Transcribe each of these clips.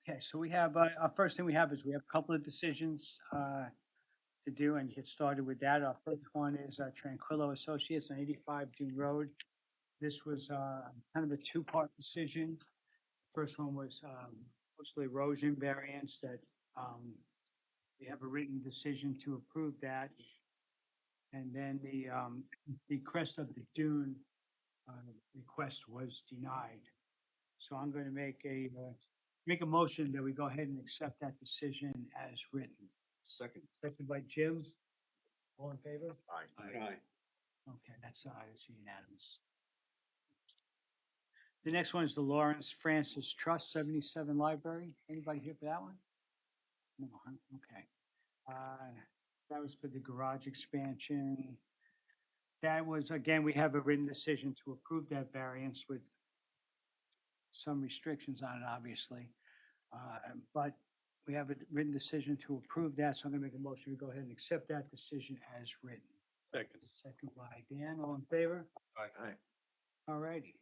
Okay, so we have, our first thing we have is we have a couple of decisions to do and get started with that. Our first one is Tranquillo Associates on 85 June Road. This was kind of a two-part decision. First one was coastal erosion variance that we have a written decision to approve that. And then the crest of the dune request was denied. So I'm going to make a motion that we go ahead and accept that decision as written. Second. Second by Jim. All in favor? Aye. Aye. Okay, that's unanimous. The next one is the Lawrence Francis Trust, 77 Library. Anybody here for that one? No, huh? Okay. That was for the garage expansion. That was, again, we have a written decision to approve that variance with some restrictions on it, obviously. But we have a written decision to approve that, so I'm gonna make a motion to go ahead and accept that decision as written. Second. Second by Dan, all in favor? Aye. All righty.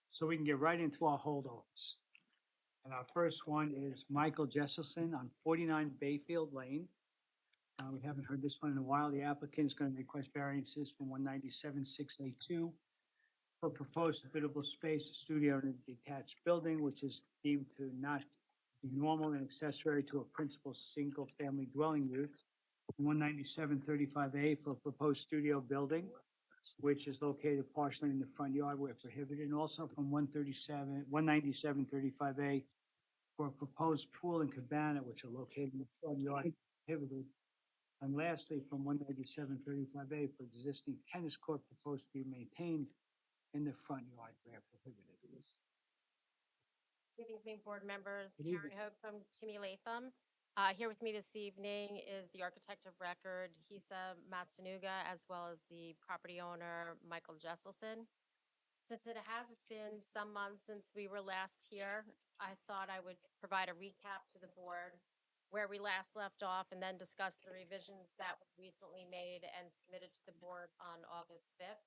So we can get right into our holdovers. And our first one is Michael Jesselson on 49 Bayfield Lane. We haven't heard this one in a while. The applicant is going to request variances from 197-682 for proposed habitable space, a studio in a detached building, which is deemed to not be normal and accessory to a principal single-family dwelling use. 197-35A for a proposed studio building, which is located partially in the front yard where prohibited, and also from 197-35A for a proposed pool and cabana, which are located in the front yard prohibited. And lastly, from 197-35A for existing tennis court proposed to be maintained in the front yard where prohibited. Good evening, board members. Good Karen evening. Hoag from Timmy Latham. Here with me this evening is the architect of record, Hisa Matsunuga, as well as the property owner, Michael Jesselson. Since it has been some months since we were last here, I thought I would provide a recap to the board where we last left off and then discuss the revisions that were recently made and submitted to the board on August 5th.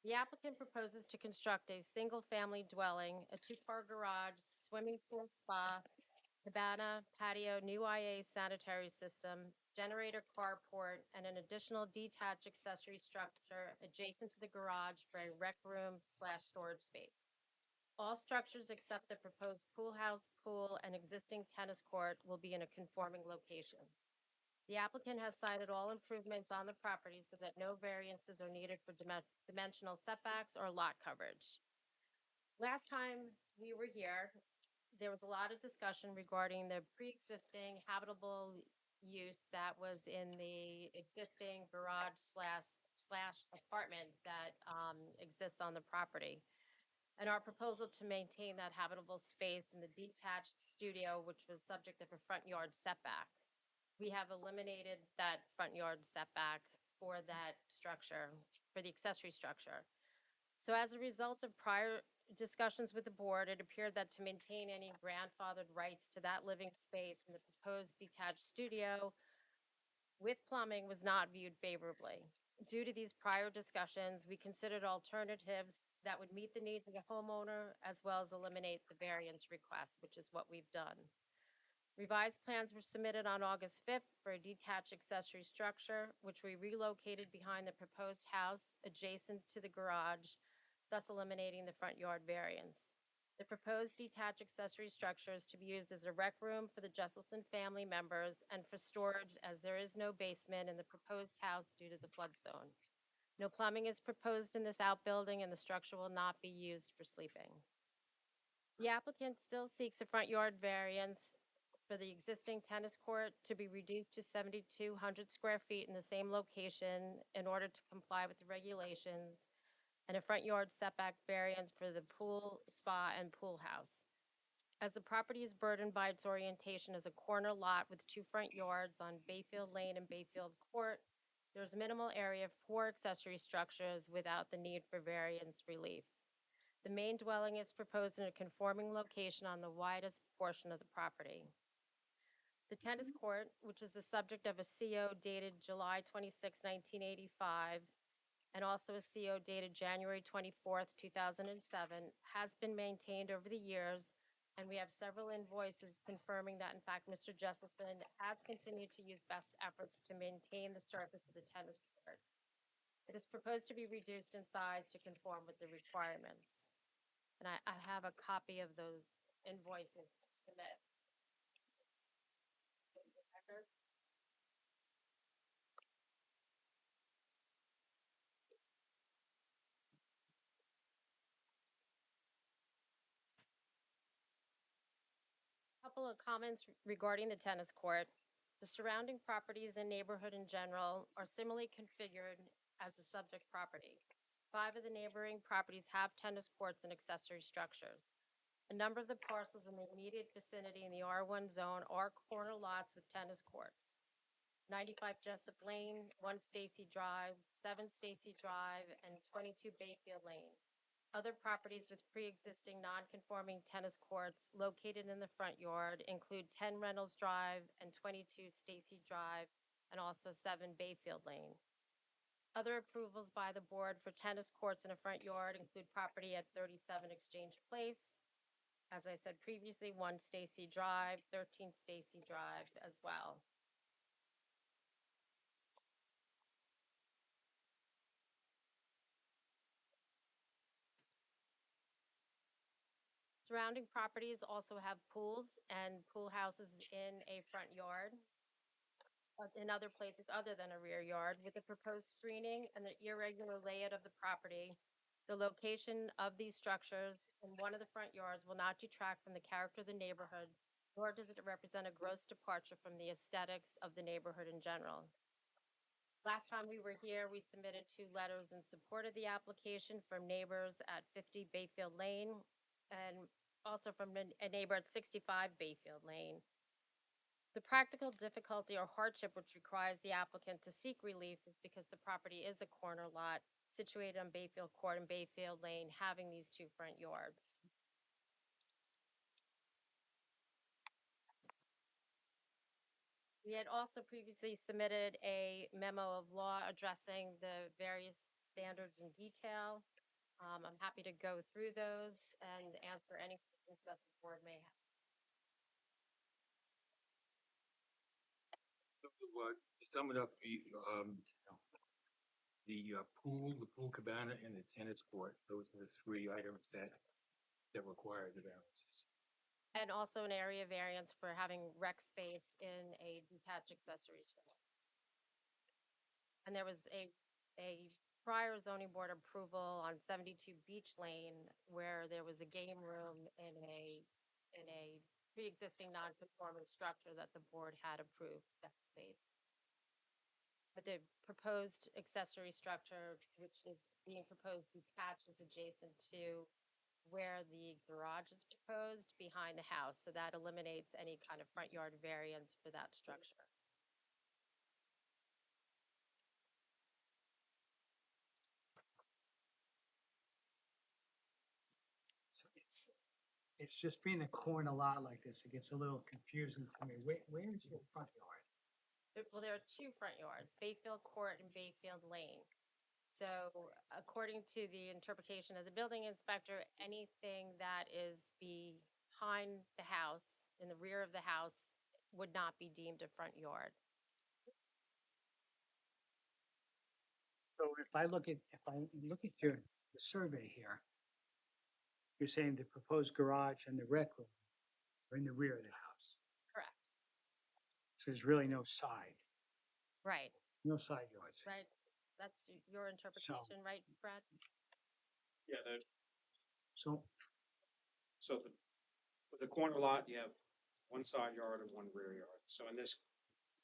The applicant proposes to construct a single-family dwelling, a two-car garage, swimming pool, spa, cabana, patio, new IA sanitary system, generator carport, and an additional detached accessory structure adjacent to the garage for a rec room / storage space. All structures except the proposed pool house, pool, and existing tennis court will be in a conforming location. The applicant has cited all improvements on the property so that no variances are needed for dimensional setbacks or lot coverage. Last time we were here, there was a lot of discussion regarding the pre-existing habitable use that was in the existing garage slash apartment that exists on the property. And our proposal to maintain that habitable space in the detached studio, which was subject of a front yard setback. We have eliminated that front yard setback for that structure, for the accessory structure. So as a result of prior discussions with the board, it appeared that to maintain any grandfathered rights to that living space in the proposed detached studio with plumbing was not viewed favorably. Due to these prior discussions, we considered alternatives that would meet the needs of the homeowner as well as eliminate the variance request, which is what we've done. Revised plans were submitted on August 5th for a detached accessory structure, which we relocated behind the proposed house adjacent to the garage, thus eliminating the front yard variance. The proposed detached accessory structure is to be used as a rec room for the Jesselson family members and for storage, as there is no basement in the proposed house due to the flood zone. No plumbing is proposed in this outbuilding, and the structure will not be used for sleeping. The applicant still seeks a front yard variance for the existing tennis court to be reduced to 7,200 square feet in the same location in order to comply with the regulations, and a front yard setback variance for the pool, spa, and pool house. As the property is burdened by its orientation as a corner lot with two front yards on Bayfield Lane and Bayfield Court, there's minimal area for accessory structures without the need for variance relief. The main dwelling is proposed in a conforming location on the widest portion of the property. The tennis court, which is the subject of a CO dated July 26, 1985, and also a CO dated January 24th, 2007, has been maintained over the years, and we have several invoices confirming that, in fact, Mr. Jesselson has continued to use best efforts to maintain the surface of the tennis court. It is proposed to be reduced in size to conform with the requirements. And I have a copy of those invoices to submit. Couple of comments regarding the tennis court. The surrounding properties and neighborhood in general are similarly configured as the subject property. 5 of the neighboring properties have tennis courts and accessory structures. A number of the parcels in the immediate vicinity in the R1 zone are corner lots with tennis courts. 95 Jessup Lane, 1 Stacy Drive, 7 Stacy Drive, and 22 Bayfield Lane. Other properties with pre-existing non-conforming tennis courts located in the front yard include 10 Reynolds Drive and 22 Stacy Drive, and also 7 Bayfield Lane. Other approvals by the board for tennis courts in a front yard include property at 37 Exchange Place, as I said previously, 1 Stacy Drive, 13 Stacy Drive as well. Surrounding properties also have pools and pool houses in a front yard, in other places other than a rear yard. With the proposed screening and the irregular layout of the property, the location of these structures in one of the front yards will not detract from the character of the neighborhood, nor does it represent a gross departure from the aesthetics of the neighborhood in general. Last time we were here, we submitted 2 letters in support of the application from neighbors at 50 Bayfield Lane and also from a neighbor at 65 Bayfield Lane. The practical difficulty or hardship which requires the applicant to seek relief is because the property is a corner lot situated on Bayfield Court and Bayfield Lane, having these 2 front yards. We had also previously submitted a memo of law addressing the various standards in detail. I'm happy to go through those and answer any questions that the board may have. To sum it up, the pool, the pool cabana, and the tennis court, those are the 3 items that require the variances. And also an area variance for having rec space in a detached accessory structure. And there was a prior zoning board approval on 72 Beach Lane where there was a game room in a pre-existing non-conforming structure that the board had approved that space. But the proposed accessory structure, which is being proposed detached, is adjacent to where the garage is proposed behind the house. So that eliminates any kind of front yard variance for that structure. So it's just being a corner lot like this, it gets a little confusing to me. Where is your front yard? Well, there are 2 front yards, Bayfield Court and Bayfield Lane. So according to the interpretation of the building inspector, anything that is behind the house, in the rear of the house, would not be deemed a front yard. So if I look at the survey here, you're saying the proposed garage and the rec room are in the rear of the house. Correct. So there's really no side, Right, no side yards. right. That's your interpretation, right, Brad? Yeah, So, so with the corner lot, you have 1 side yard and 1 rear yard. So in this,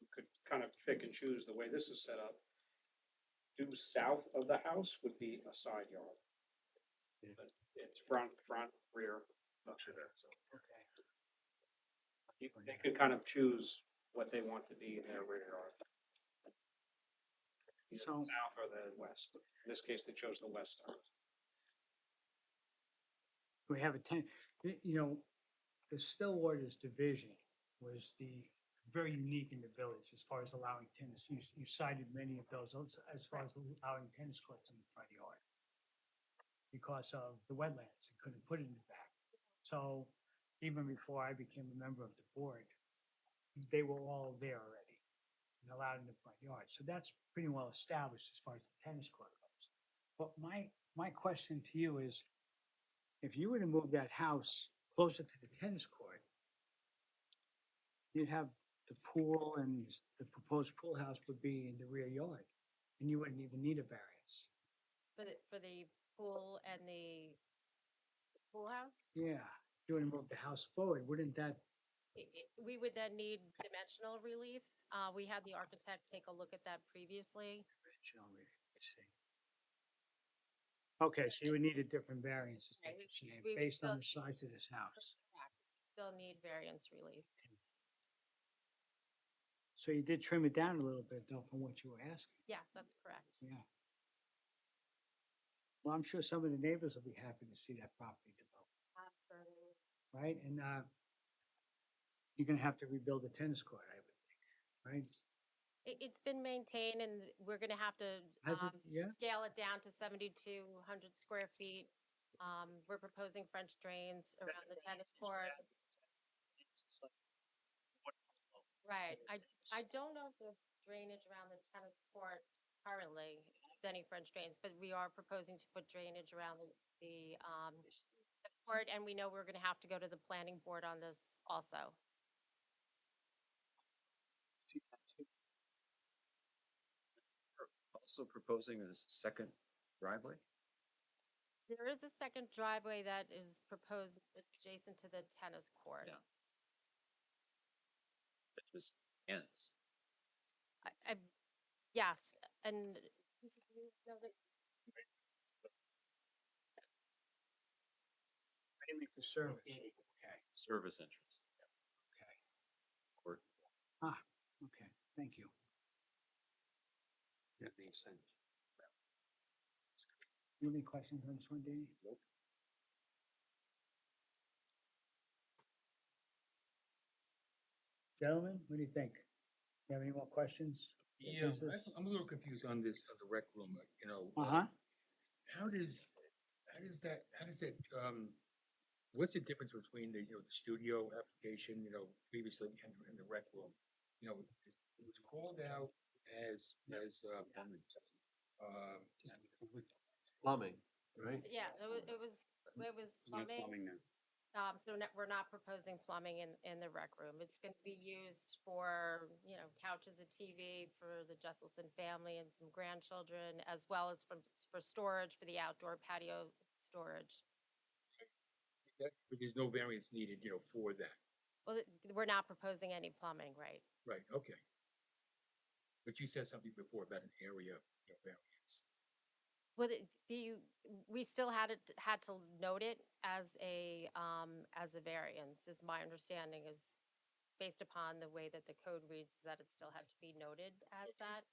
you could kind of pick and choose the way this is set up. Due south of the house would be a side yard. Yeah. But it's front, rear. Structure there, so. okay. They could kind of choose what they want to be in their rear yard. Either So- the south or the west. In this case, they chose the west side. We have a the Stillwater's division was the very unique in the village as far as allowing tennis. You cited many of those as far as allowing tennis courts in the front yard because of the wetlands and couldn't put it in the back. So even before I became a member of the board, they were all there already and allowed in the front yard. So that's pretty well established as far as the tennis court goes. But my question to you is, if you were to move that house closer to the tennis court, you'd have the pool and the proposed pool house would be in the rear yard, and you wouldn't even need a variance. For the pool and the pool house? Yeah, if you were to move the house forward, wouldn't that, We would then need dimensional relief. We had the architect take a look at that previously. let's see. Okay, so you would need a different variance, is what Right, you're saying, we would based on still the size of this house. Still need variance relief. So you did trim it down a little bit though from what you were asking, Yes, that's correct. yeah. Well, I'm sure some of the neighbors will be happy to see that property developed, right? And, you're gonna have to rebuild the tennis court, I would think, right? It's been maintained and we're gonna have to, Has it? Yeah? scale it down to 7,200 square feet. We're proposing French drains around the tennis court. Right, I don't know if there's drainage around the tennis court currently, if there's any French drains, but we are proposing to put drainage around the court, and we know we're gonna have to go to the planning board on this also. Also proposing a second driveway? There is a second driveway that is proposed adjacent to the tennis court. Yeah. That just ends. Yes, and. Mainly for service. Okay, Service entrance. okay. Court. Okay, thank you. That makes sense. You have any questions on this one, Danny? Nope. Gentlemen, what do you think? You have any more questions? Yeah, This is- I'm a little confused on this, on the rec room, Uh-huh. how does that, what's the difference between the, the studio application, previously and the rec room? It was called out as, Plumbing, right? Yeah, it was plumbing. So we're not proposing plumbing in the rec room. It's gonna be used for, couches, a TV for the Jesselson family and some grandchildren, as well as for storage, for the outdoor patio storage. but there's no variance needed, for that, Well, we're not proposing any plumbing, right? right, okay. But you said something before about an area, variance. Well, we still had to note it as a variance, is my understanding, is based upon the way that the code reads, is that it still had to be noted as that.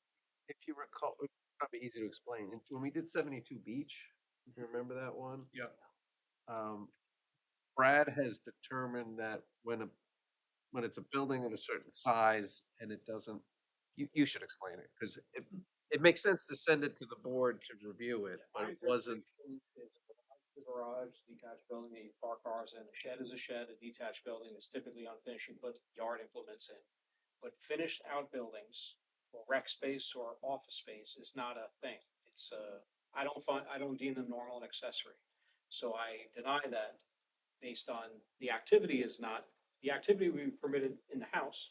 If you recall, it's probably easy to explain. When we did 72 Beach, if you remember that one, Yeah. Brad has determined that when it's a building of a certain size and it doesn't, you should explain it, because it makes sense to send it to the board to review it, but it wasn't. The garage, detached building, that you park cars in, a shed is a shed, a detached building is typically unfinished, you put yard implements in. But finished outbuildings for rec space or office space is not a thing. It's, I don't deem them normal and accessory. So I deny that based on the activity the activity we permitted in the house,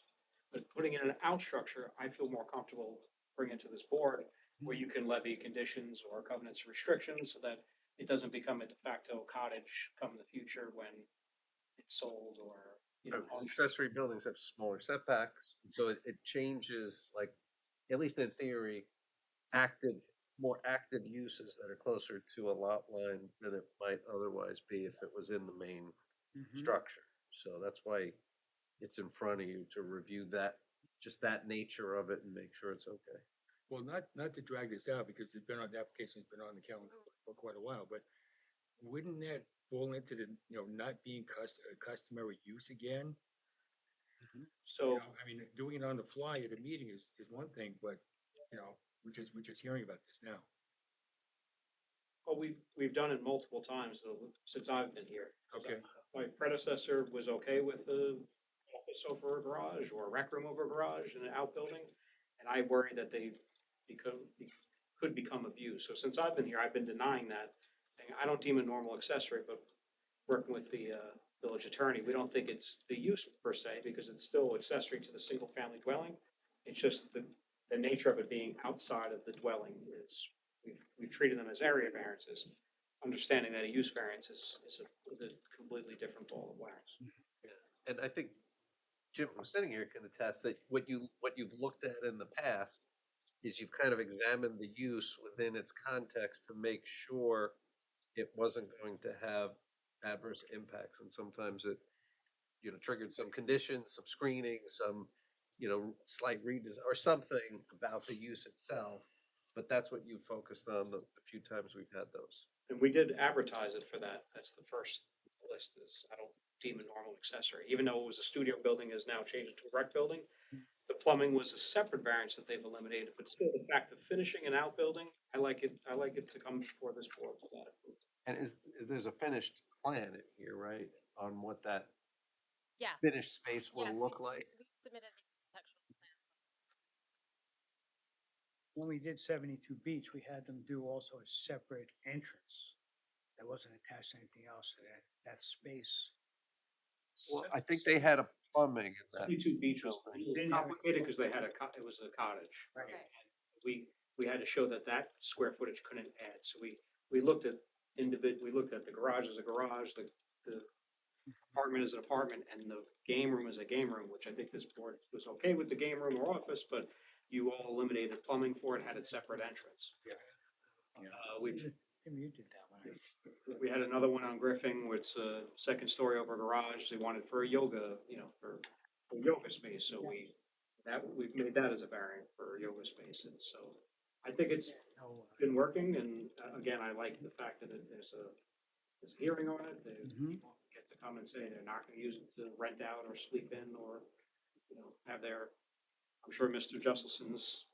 but putting in an out structure, I feel more comfortable bringing it to this board where you can levy conditions or covenants or restrictions so that it doesn't become a de facto cottage come in the future when it's sold or, Accessory buildings have smaller setbacks, and so it changes, like, at least in theory, more active uses that are closer to a lot line than it might otherwise be if it was in the main Mhm. structure. So that's why it's in front of you to review that, just that nature of it and make sure it's okay. Well, not to drag this out, because the application's been on the calendar for quite a while, but wouldn't that fall into the, not being customary use again? So, I mean, doing it on the fly at a meeting is one thing, but, we're just hearing about this now. well, we've done it multiple times since I've been here. Okay. My predecessor was okay with the office over a garage or a rec room over a garage and an outbuilding. And I worry that could become abused. So since I've been here, I've been denying that. And I don't deem it normal accessory, but working with the village attorney, we don't think it's the use per se, because it's still accessory to the single family dwelling. It's just the nature of it being outside of the dwelling is, we've treated them as area variances, understanding that a use variance is a completely different ball of wax. And I think Jim, who's sitting here, can attest that what you've looked at in the past is you've kind of examined the use within its context to make sure it wasn't going to have adverse impacts, and sometimes it, triggered some conditions, some screening, some, slight redesign or something about the use itself. But that's what you focused on the few times we've had those. And we did advertise it for that. That's the first list is, I don't deem a normal accessory, even though it was a studio building, is now changed to a rec building. The plumbing was a separate variance that they've eliminated, but still the fact of finishing an outbuilding, I like it to come before this board for that. And there's a finished plan in here, right, on what that Yes. finished space will Yes, look like? We submitted the architectural plan. When we did 72 Beach, we had them do also a separate entrance that wasn't attached to anything else, so that space. Well, I think they had a plumbing in that. 72 Beach was a Didn't little have a- complicated because they had it was a cottage. Right. Okay. We had to show that square footage couldn't add, so we looked at we looked at the garage as a garage, the apartment as an apartment, and the game room as a game room, which I think this board was okay with the game room or office, but you all eliminated plumbing for it, had its separate entrance. Yeah. We've Tim, you did that one. We had another one on Griffin, where it's a second story over a garage. They wanted for a yoga, for yoga space. So we've made that as a variant for a yoga space. And so I think it's No, been working. And again, I like the fact that there's a hearing on it. They Mhm. get to come and say they're not going to use it to rent out or sleep in or, have their, I'm sure Mr. Justison's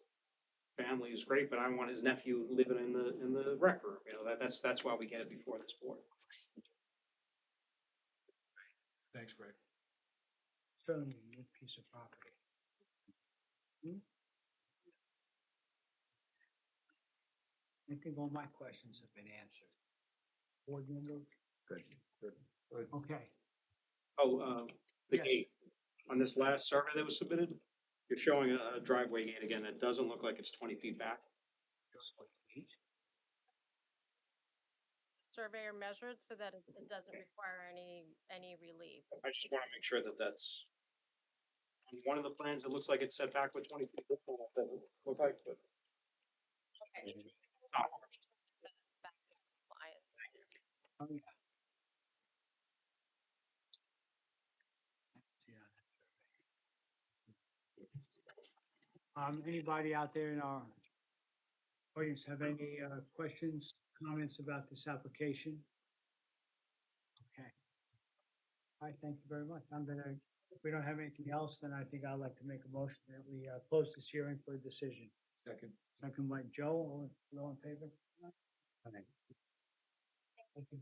family is great, but I want his nephew living in the rec room. That's why we get it before this board. Thanks, Greg. Certainly a unique piece of property. I think all my questions have been answered. Board members? Good. Okay. Oh, the Yeah. gate, on this last survey that was submitted, you're showing a driveway gate again, that doesn't look like it's 20 feet back. Surveyor measured so that it doesn't require any relief. I just wanna make sure that that's, on one of the plans, it looks like it's set back with 20 feet. This one doesn't look like, but Okay. top. Back to compliance. Oh, yeah. See on that survey. Anybody out there in our audience have any questions, comments about this application? Okay. All right, thank you very much. If we don't have anything else, then I think I'd like to make a motion that we close this hearing for a decision. Second. Second by Joe, all in favor? Okay. Thank you.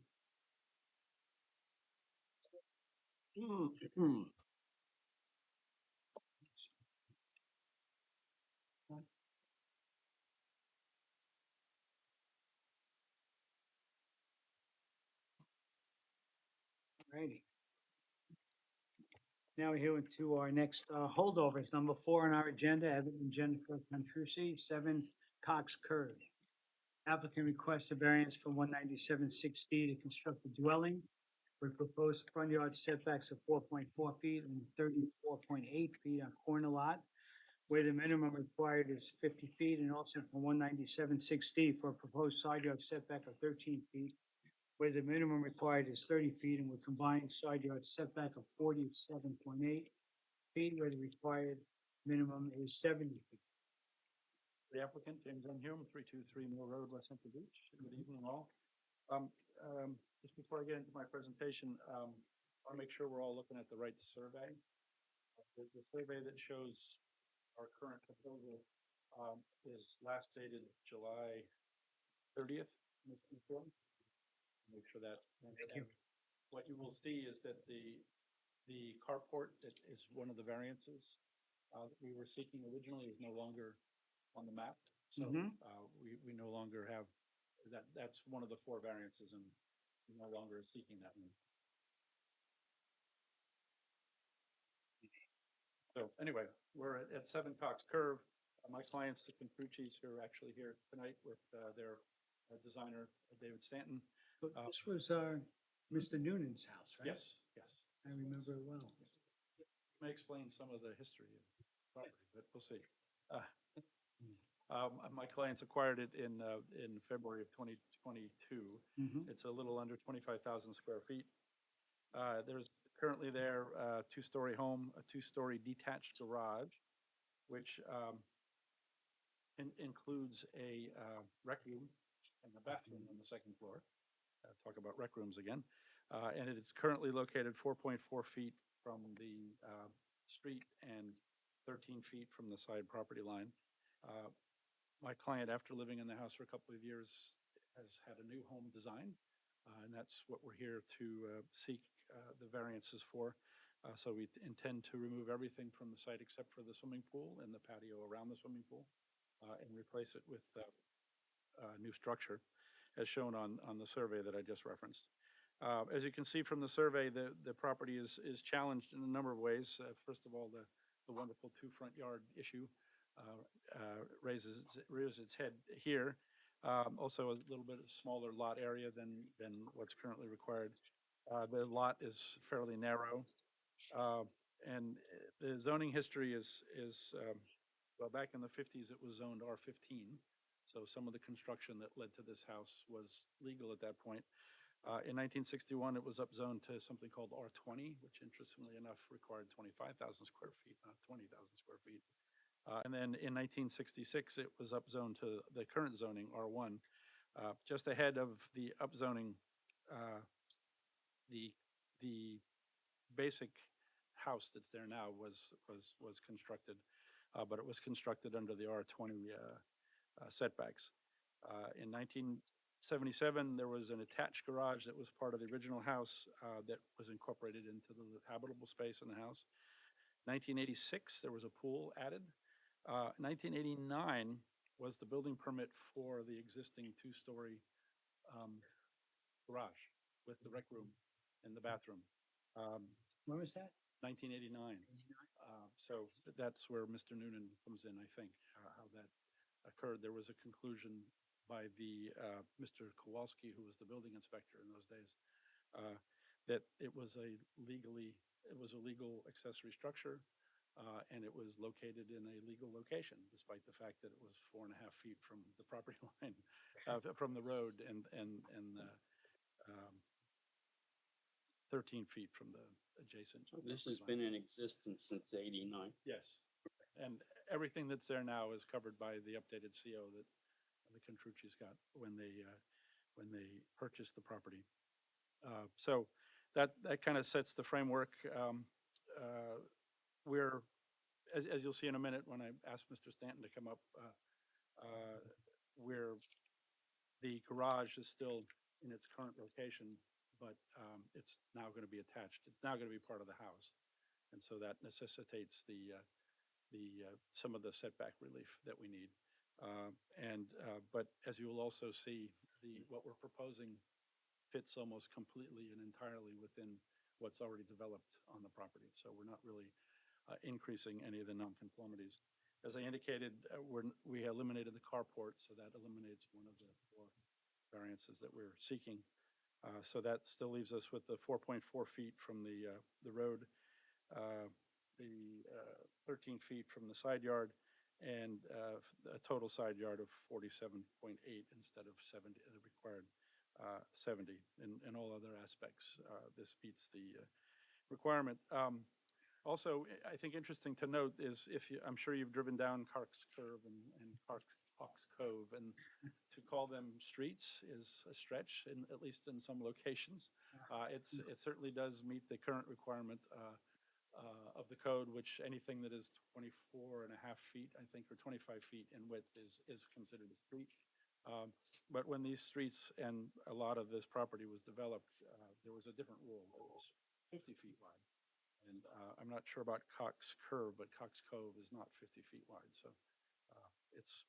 Righty. Now we're here to our next holdovers, number 4 on our agenda, Evan and Jennifer Contrusi, 7 Cox Curve. Applicant requests a variance from 197-6D to construct a dwelling with proposed front yard setbacks of 4.4 feet and 34.8 feet on corner lot, where the minimum required is 50 feet, and also from 197-6D for a proposed side yard setback of 13 feet, where the minimum required is 30 feet, and with combined side yard setback of 47.8 feet, where the required minimum is 70 feet. The applicant, James M. Hume, 323 Mill Road, West Hampton Beach. Good evening, all. Just before I get into my presentation, I want to make sure we're all looking at the right survey. The survey that shows our current proposal is last dated July 30th. Make sure that. Thank you. What you will see is that the carport that is one of the variances that we were seeking originally is no longer on the map. So Mhm. we no longer have, that's one of the 4 variances and we no longer are seeking that one. So anyway, we're at 7 Cox Curve. My clients, the Confrucci's, who are actually here tonight with their designer, David Stanton. But this was Mr. Noonan's house, right? Yes, yes. I remember it well. May explain some of the history of the property, but we'll see. My clients acquired it in February of 2022. Mhm. It's a little under 25,000 square feet. There's currently there a 2-story home, a 2-story detached garage, which includes a rec room and a bathroom on the 2nd floor. Talk about rec rooms again. And it is currently located 4.4 feet from the street and 13 feet from the side property line. My client, after living in the house for a couple of years, has had a new home design. And that's what we're here to seek the variances for. So we intend to remove everything from the site except for the swimming pool and the patio around the swimming pool and replace it with a new structure as shown on the survey that I just referenced. As you can see from the survey, the property is challenged in a number of ways. First of all, the wonderful 2 front yard issue raises its head here. Also, a little bit of smaller lot area than what's currently required. The lot is fairly narrow, and the zoning history is well, back in the 50s, it was zoned R15. So some of the construction that led to this house was legal at that point. In 1961, it was upzoned to something called R20, which interestingly enough required 25,000 square feet, not 20,000 square feet. And then in 1966, it was upzoned to the current zoning, R1. Just ahead of the upzoning, the basic house that's there now was constructed, but it was constructed under the R20 setbacks. In 1977, there was an attached garage that was part of the original house that was incorporated into the habitable space in the house. 1986, there was a pool added. 1989 was the building permit for the existing 2-story garage with the rec room and the bathroom. Where was that? 1989. So that's where Mr. Noonan comes in, I think, how that occurred. There was a conclusion by the Mr. Kowalski, who was the building inspector in those days, that it was a legal accessory structure, and it was located in a legal location, despite the fact that it was 4.5 feet from the property line, from the road, and 13 feet from the adjacent. So this property has line. been in existence since '89. Yes, and everything that's there now is covered by the updated CO that the Confrucci's got when they purchased the property. So that kind of sets the framework. We're, as you'll see in a minute when I ask Mr. Stanton to come up, where the garage is still in its current location, but it's now going to be attached. It's now going to be part of the house. And so that necessitates some of the setback relief that we need. But as you will also see, what we're proposing fits almost completely and entirely within what's already developed on the property. So we're not really increasing any of the nonconformities. As I indicated, we eliminated the carport, so that eliminates one of the 4 variances that we're seeking. So that still leaves us with the 4.4 feet from the road, the 13 feet from the side yard, and a total side yard of 47.8 instead of 70, the required 70. In all other aspects, this meets the requirement. Also, I think interesting to note is I'm sure you've driven down Cox Curve and Cox Cove, and to call them streets is a stretch, at least in some locations. It certainly does meet the current requirement of the code, which anything that is 24.5 feet, I think, or 25 feet in width is considered a street. But when these streets and a lot of this property was developed, there was a different rule. It was 50 feet wide. And I'm not sure about Cox Curve, but Cox Cove is not 50 feet wide. So it's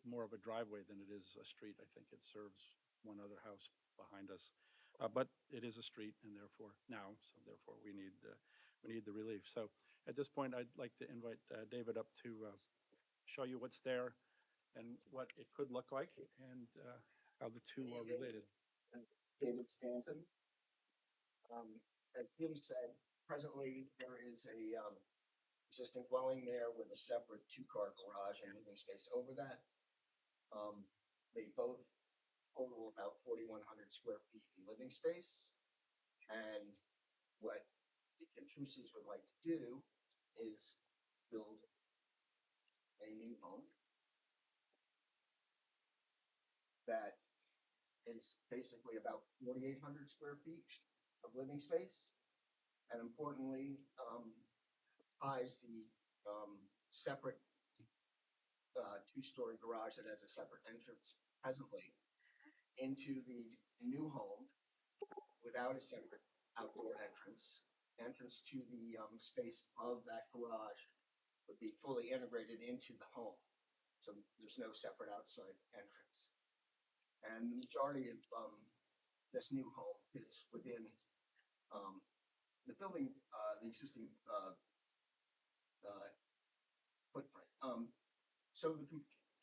more of a driveway than it is a street. I think it serves one other house behind us. But it is a street and therefore so therefore we need the relief. So at this point, I'd like to invite David up to show you what's there and what it could look like and how the two are related. David Stanton. As Jim said, presently there is a existing dwelling there with a separate two-car garage and living space over that. They both total about 4,100 square feet in living space. And what the Intrusives would like to do is build a new home that is basically about 4,800 square feet of living space. And importantly, ties the separate two-story garage that has a separate entrance presently into the new home without a separate outdoor entrance. Entrance to the space of that garage would be fully integrated into the home. So there's no separate outside entrance. And the majority of this new home is within the building, the existing footprint. So the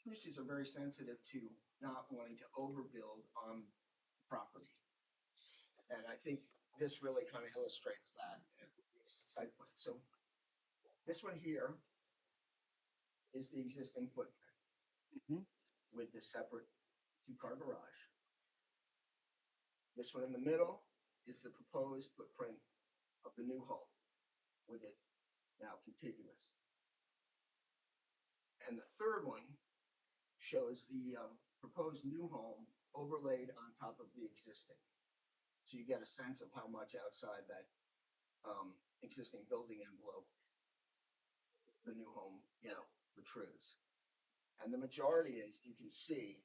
communities are very sensitive to not wanting to overbuild on property. And I think this really kind of illustrates that site plan. So this one here is the existing footprint with the separate two-car garage. This one in the middle is the proposed footprint of the new home with it now contiguous. And the third one shows the proposed new home overlaid on top of the existing. So you get a sense of how much outside that existing building envelope the new home, protrudes. And the majority, as you can see,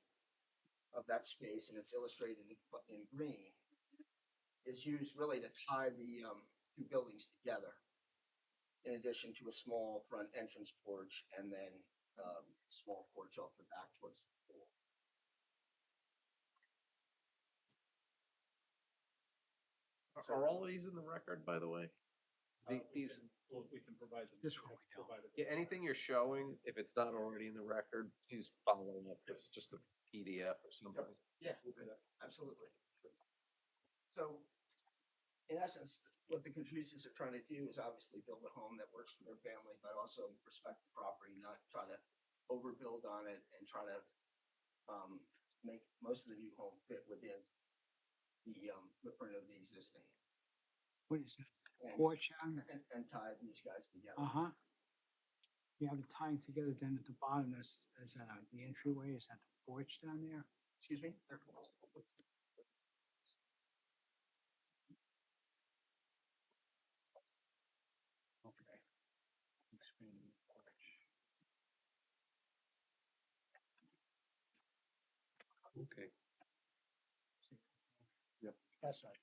of that space, and it's illustrated in green, is used really to tie the two buildings together, in addition to a small front entrance porch and then small porch off the back towards the pool. Are all these in the record, by the way? These, We can provide them. This one we don't. yeah, anything you're showing, if it's not already in the record, please follow up with just a PDF or something. Yeah, absolutely. So, in essence, what the Contreras are trying to do is obviously build a home that works for their family, but also respect the property, not try to overbuild on it and try to make most of the new home fit within the footprint of the existing. What is that, And, porch on? and tie these guys together. Uh-huh. You have it tying together then at the bottom, is that the entryway, is that the porch down there? Excuse me? Okay. Expanding the porch. Okay. Yep. That's right.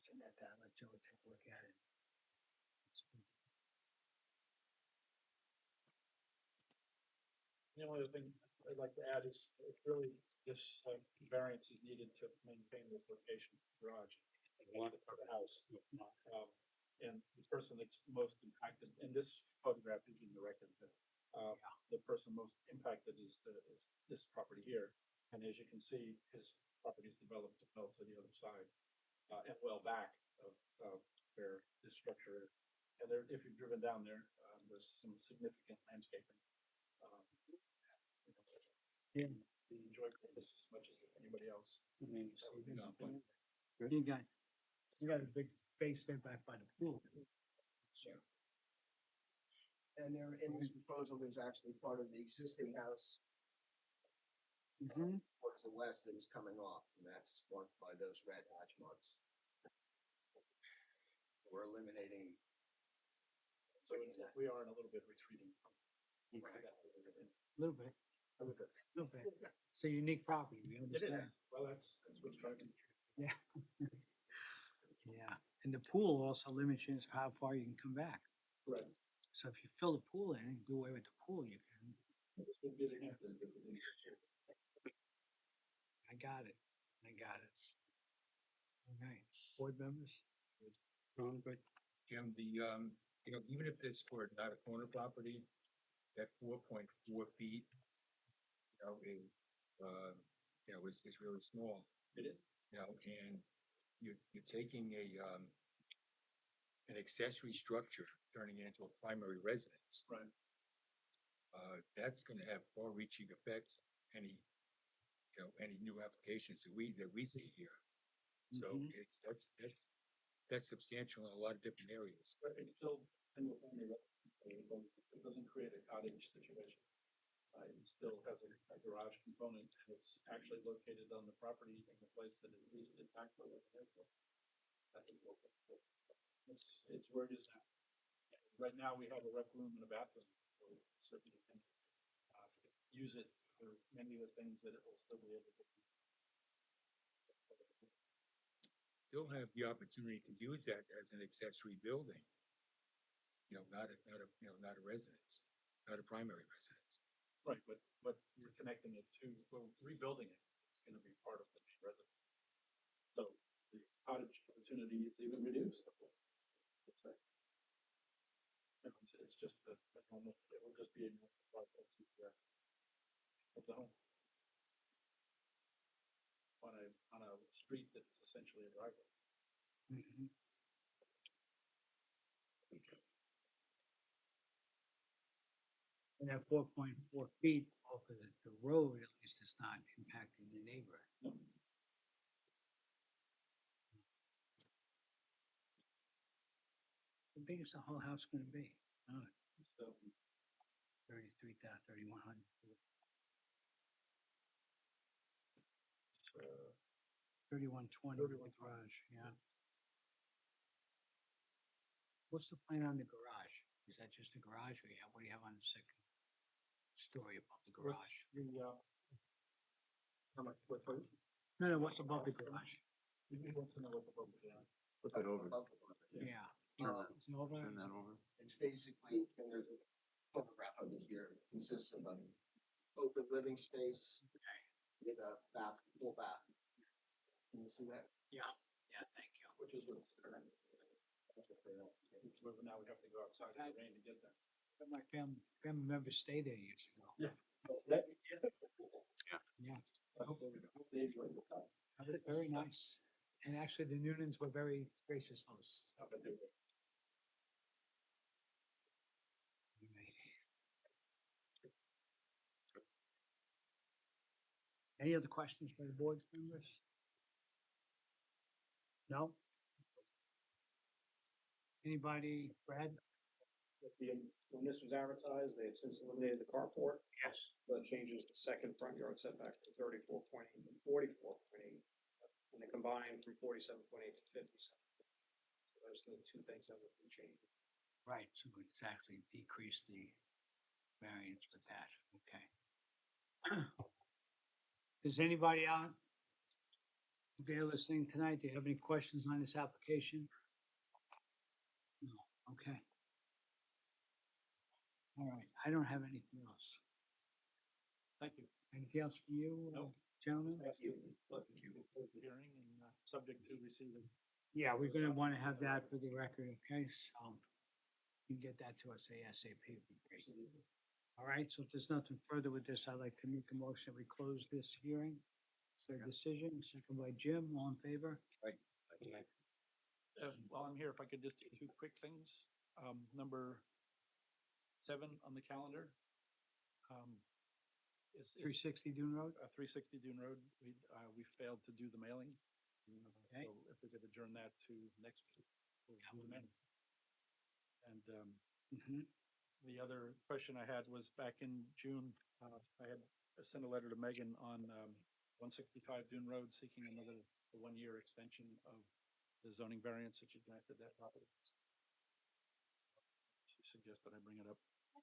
Send that down, let Joe take a look at it. The only other thing I'd like to add is it's really this variance is needed to maintain this location garage for the house. And the person that's most impacted, and this photograph is in the record, but the person most impacted is this property here. And as you can see, his property is developed well to the other side and well back of where this structure is. And there, if you've driven down there, there's some significant landscaping. Yeah. We enjoy this as much as anybody else. That would be our plan. You got a big space there back by the pool. Sure. And there, in this proposal, there's actually part of the existing house Mhm. towards the west that is coming off, and that's marked by those red hatch marks. We're eliminating. So we are in a little bit retreating from. Okay. that a little bit. Little bit, A little bit. little bit. It's a unique property, we understand. Well, that's what's driving. Yeah. Yeah, and the pool also limits you as to how far you can come back. Right. So if you fill the pool in and do away with the pool, you can. This would be the answer. I got it. I got it. Okay, board members? But Jim, you know, even if this were not a corner property, that 4.4 feet, you know, is really small. It is. You know, and you're taking an accessory structure, turning it into a primary residence. Right. That's gonna have far-reaching effects, any, you know, any new applications that we see here. So Mhm. that's substantial in a lot of different areas. But it's still single family residence, so it doesn't create a cottage situation. It still has a garage component, and it's actually located on the property in the place that it least impactful residential. I think it's where it is now. Right now, we have a rec room and a bathroom, so certainly can use it for many of the things that it will still be able to do. Still have the opportunity to use that as an accessory building. You know, not a residence, not a primary residence. Right, but we're connecting it to, we're rebuilding it, it's gonna be part of the main residence. So the cottage opportunity is even reduced. That's right. It's just a normal, it will just be a normal part of the home. On a street that's essentially a driveway. Mhm. And that 4.4 feet off of the road, at least is not impacting the neighbor. No. How big is the whole house gonna be? Oh, So 33,000, 3,100. uh, 3,120 with the garage, yeah. What's the plan on the garage? Is that just a garage or what do you have on the second story above the what's garage? the how much square foot? No, what's above the garage? We want to know what the bump is. Flip it over. Yeah. It's over. over. It's basically, and there's a photograph of it here, consists of an open living space with a bath, full bath. Can you see that? Yeah, yeah, thank you. Which is what's there. Now we have to go outside in the rain to get that. But my family members stay there years ago. Yeah. Yeah, I hope they enjoyed the time. very nice. And actually, the Noonans were very gracious hosts. I bet they will. Any other questions for the board members? No? Anybody, Brad? When this was advertised, they have since eliminated the carport, Yes. so that changes the second front yard setback to 34.8 and 44.8. And they combined from 47.8 to 57. So those are the two things that would be changed. Right, so it's actually decreased the variance with that, okay. Is anybody out there listening tonight? Do you have any questions on this application? No, okay. All right, I don't have anything else. Thank you. Anything else from you, No. gentlemen? Thank you. Close the hearing and subject to receiving. Yeah, we're gonna wanna have that for the record, okay, so you can get that to us ASAP, would be great. All right, so if there's nothing further with this, I'd like to make a motion, we close this hearing. It's their decision, second by Jim, all in favor? While I'm here, if I could just do two quick things. Number 7 on the calendar. Is 360 Dune Road? 360 Dune Road. We failed to do the mailing. Okay. So if we could adjourn that to next week. we'll do the mailing. And Mhm. the other question I had was back in June, I had sent a letter to Megan on 165 Dune Road seeking another 1-year extension of the zoning variance that you granted that property. She suggested I bring it up. So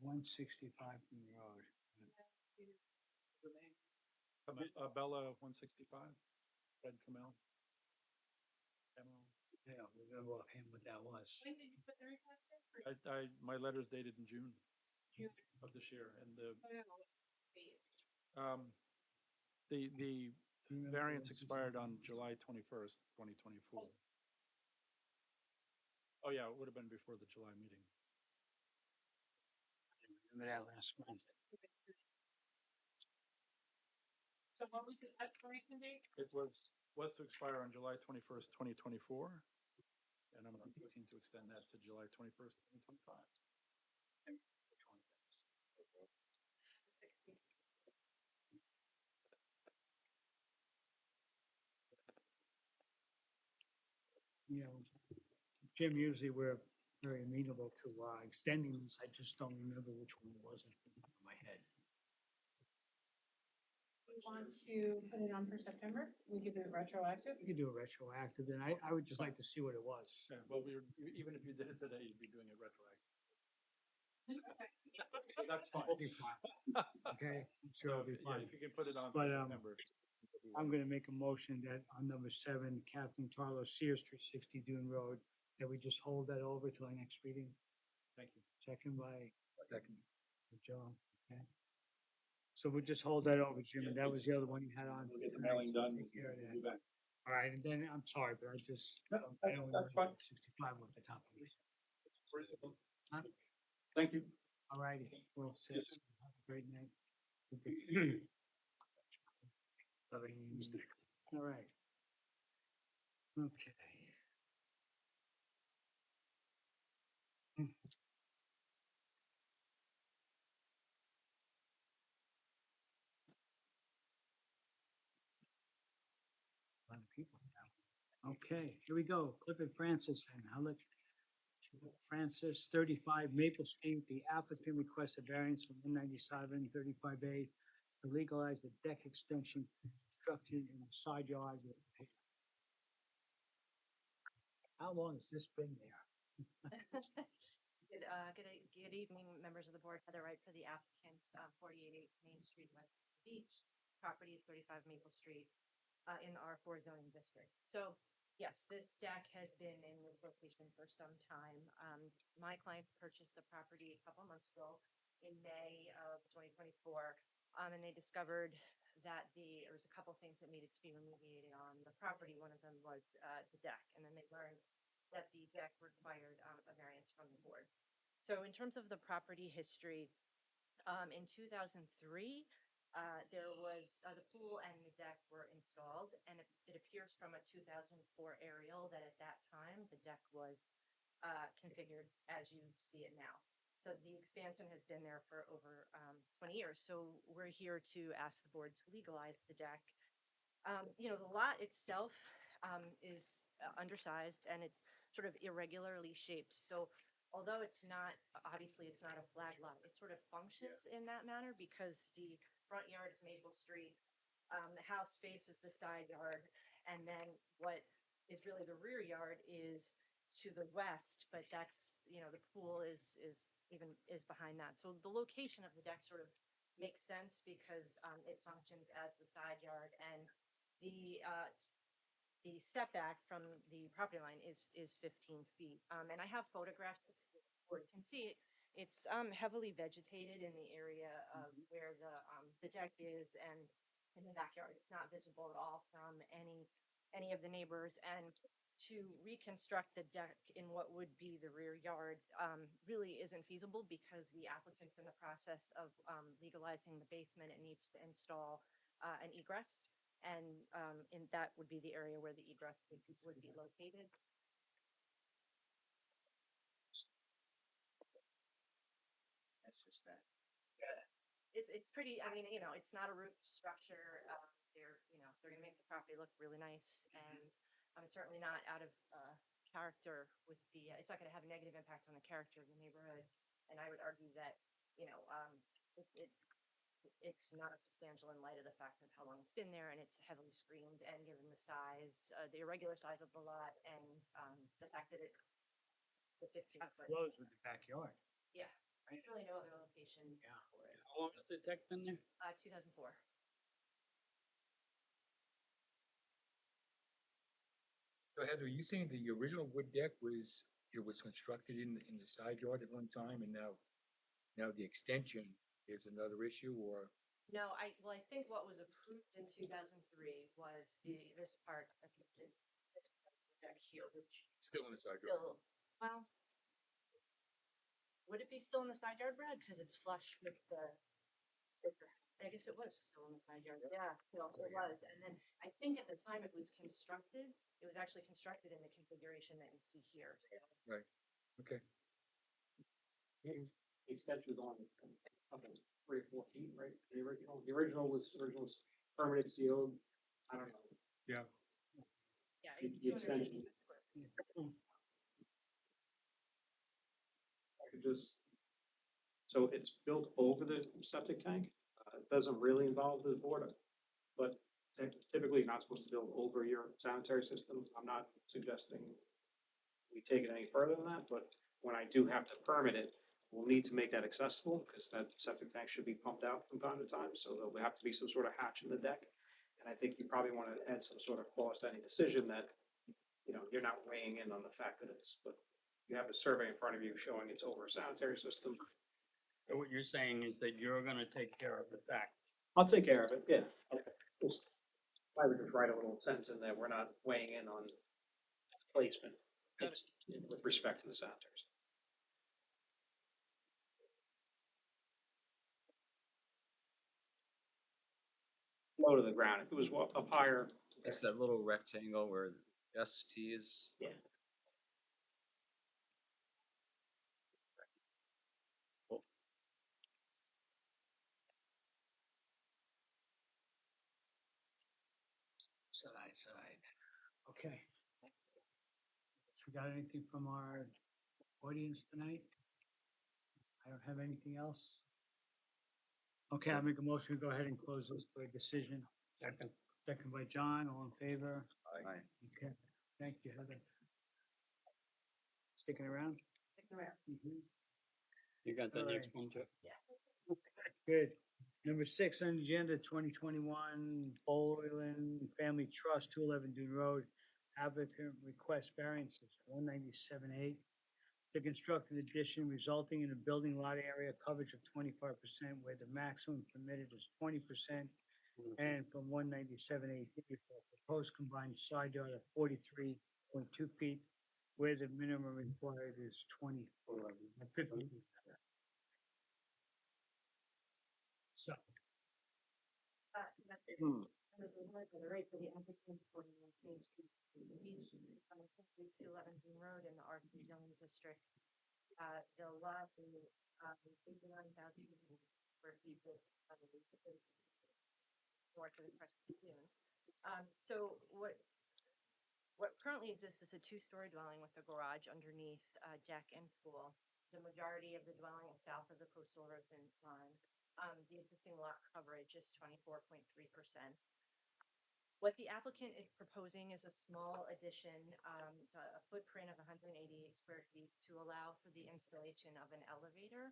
165 Road. Bella 165, Fred Camel. Yeah, remember offhand what that was. when did you put the request in? My letter is dated in June June. of this year, and the Oh, yeah, what date? The You remember variance 165? expired on July 21st, 2024. Oh, yeah, it would have been before the July meeting. Remember that last month? So what was the expiration date? It was to expire on July 21st, 2024. And I'm looking to extend that to July 21st, 2025. You know, Jim, usually we're very amenable to extending these. I just don't remember which one it was in my head. We want to put it on for September, we could do it retroactive. You could do a retroactive, and I would just like to see what it was. Yeah, well, even if you did it today, you'd be doing it retroactive. So that's fine. It'll be fine. Okay, I'm sure it'll be Yeah, fine. if you can put it on But, for September. I'm gonna make a motion that on number 7, Kathleen Tarlow, Sears, 360 Dune Road, that we just hold that over till our next meeting. Thank you. Second by Joe, okay? So we'll just hold that over, Jim, and that was the other one you had on. We'll get the tonight, mailing so done. take care of We'll that. be back. All right, and then, I'm sorry, but I just, No, I don't that's remember fine. 65 off the top of my head. Huh? Thank you. All righty, well, said. Yes. Have a great night. All right. Okay. A lot of people now. Okay, here we go. Clifford Francis, and I'll let Francis, 35 Maple Street. The applicant requests a variance from 197 35A to legalize the deck extension constructed in the side yard. How long has this been there? Good evening, members of the board. Heather Wright for the applicants, 48 Main Street, West Beach. Property is 35 Maple Street, in the R4 zoning district. So yes, this deck has been in this location for some time. My clients purchased the property a couple months ago in May of 2024. And they discovered that there was a couple things that needed to be remediated on the property. One of them was the deck, and then they learned that the deck required a variance from the board. So in terms of the property history, in 2003, there was the pool and the deck were installed, and it appears from a 2004 aerial that at that time the deck was configured as you see it now. So the expansion has been there for over 20 years. So we're here to ask the board to legalize the deck. The lot itself is undersized and it's sort of irregularly shaped. So although it's not, obviously it's not a flag lot, it sort of functions in that manner because the front yard is Maple Street. The house faces the side yard, and then what is really the rear yard is to the west, but that's, the pool is behind that. So the location of the deck sort of makes sense because it functions as the side yard, and the setback from the property line is 15 feet. And I have photographed this, or you can see it. It's heavily vegetated in the area of where the deck is, and in the backyard. It's not visible at all from any of the neighbors. And to reconstruct the deck in what would be the rear yard really isn't feasible because the applicant's in the process of legalizing the basement. It needs to install an egress, and that would be the area where the egress would be located. That's just that. It's pretty, I mean, it's not a roof structure. They're gonna make the property look really nice, and it's certainly not out of character with the, it's not gonna have a negative impact on the character of the neighborhood. And I would argue that, you know, it's not substantial in light of the fact of how long it's been there, and it's heavily screened, and given the size, the irregular size of the lot, and the fact that it's a 15 That foot. flows with the backyard. Yeah, Right. there's really no other location Yeah. for it. How long has the deck been there? 2004. So Heather, are you saying the original wood deck was, it was constructed in the side yard at one time, and now the extension is another issue, or? No, well, I think what was approved in 2003 was this part, I think, this part of the deck here, which Still in the side yard? still, well, would it be still in the side yard, Brad? Because it's flush with I guess it was still in the side yard. Yeah, still, it was. And then I think at the time it was constructed, it was actually constructed in the configuration that you see here. Right, okay. The extension was only, I think, 3 or 4 feet, right? The original was permanent sealed. I don't know. Yeah. Yeah. The extension. I could just, so it's built over the septic tank. It doesn't really involve the board, but typically you're not supposed to build over your sanitary system. I'm not suggesting we take it any further than that, but when I do have to permit it, we'll need to make that accessible because that septic tank should be pumped out from time to time. So there'll have to be some sort of hatch in the deck. And I think you probably want to add some sort of clause to any decision that, you know, you're not weighing in on the fact that but you have a survey in front of you showing it's over a sanitary system. So what you're saying is that you're gonna take care of the fact. I'll take care of it, yeah. Okay. I would just write a little sentence in there, we're not weighing in on placement. It's with respect to the sanitaries. Low to the ground, if it was up higher. It's that little rectangle where ST is. Yeah. Side. Okay. We got anything from our audience tonight? I don't have anything else. Okay, I'll make a motion to go ahead and close this for a decision. Second. Second by John, all in favor? Aye. Okay, thank you, Heather. Sticking around? Sticking around. Mhm. You got the All next right. one too? Good. Number 6 on the agenda, 2021 Boylan Family Trust, 211 Dune Road. Applicant requests variances, 197A. To construct an addition resulting in a building lot area coverage of 25%, where the maximum permitted is 20%. And from 197A for proposed combined side yard of 43.2 feet, where the minimum required is 50. So, That's it. And it's a for the rate for the applicant for the Main Street. It's 11 Green Road in the R3 zoning district. The lot is 89,000 square feet with north of the Crescent Lagoon. So what currently exists is a 2-story dwelling with a garage underneath, deck and pool. The majority of the dwelling is south of the coastal erosion line. The existing lot coverage is 24.3%. What the applicant is proposing is a small addition. It's a footprint of 188 square feet to allow for the installation of an elevator.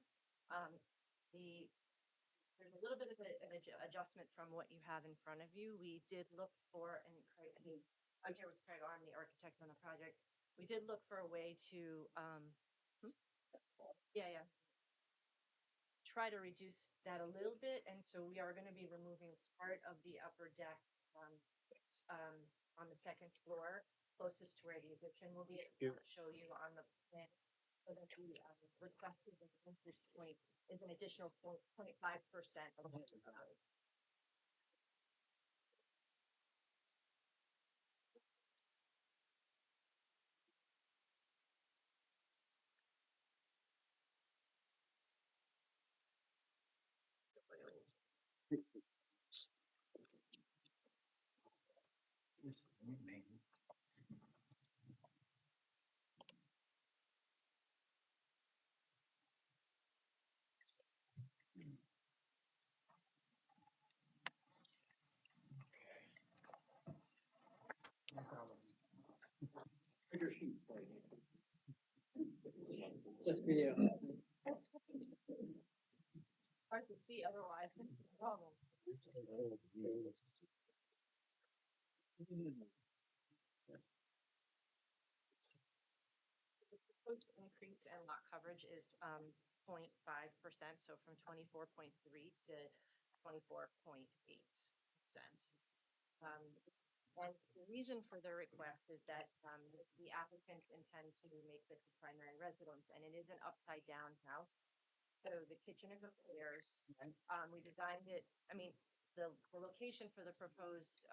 There's a little bit of an adjustment from what you have in front of you. We did look for, and I'm here with Craig Arm, the architect on the project. We did look for a way to, that's cool. Yeah. Try to reduce that a little bit, and so we are going to be removing part of the upper deck on the second floor, closest to where the addition will be. I'll show you on the plan. So that the requested variance point is an additional 0.5% of the value. Bigger sheet, right? Just for you. Hard to see otherwise, that's the problem. The proposed increase in lot coverage is 0.5%, so from 24.3 to 24.8%. And the reason for their request is that the applicants intend to make this a primary residence, and it is an upside down house. So the kitchen is upstairs. We designed it, I mean, the location for the proposed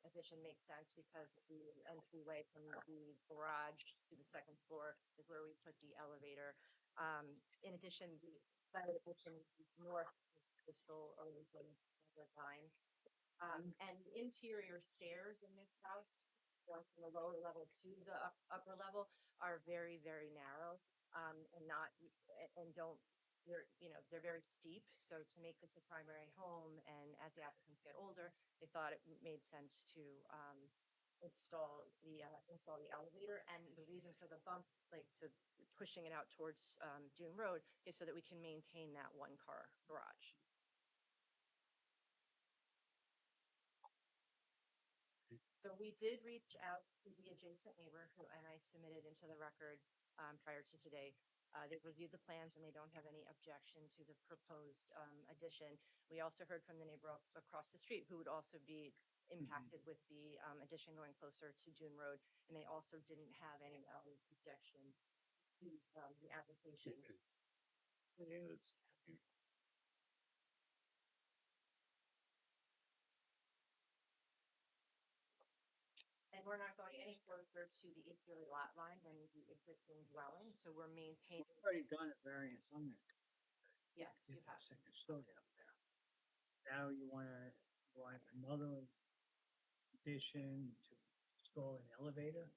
addition makes sense because the entryway from the garage to the second floor is where we put the elevator. In addition, the side addition is north of coastal or line. And the interior stairs in this house, going from the lower level to the upper level, are very, very narrow, and not, and don't, they're very steep. So to make this a primary home, and as the applicants get older, they thought it made sense to, install the elevator. And the reason for the bump, like, so pushing it out towards, Dune Road, is so that we can maintain that one car garage. So we did reach out to the adjacent neighbor who, and I submitted into the record prior to today. They reviewed the plans and they don't have any objection to the proposed addition. We also heard from the neighbor across the street who would also be impacted with the addition going closer to Dune Road. And they also didn't have any objection to the application. And we're not going any closer to the easterly lot line than the existing dwelling, so we're maintaining, You've already done a variance on it. yes, you Get that have. second story up there. Now you want another addition to install an elevator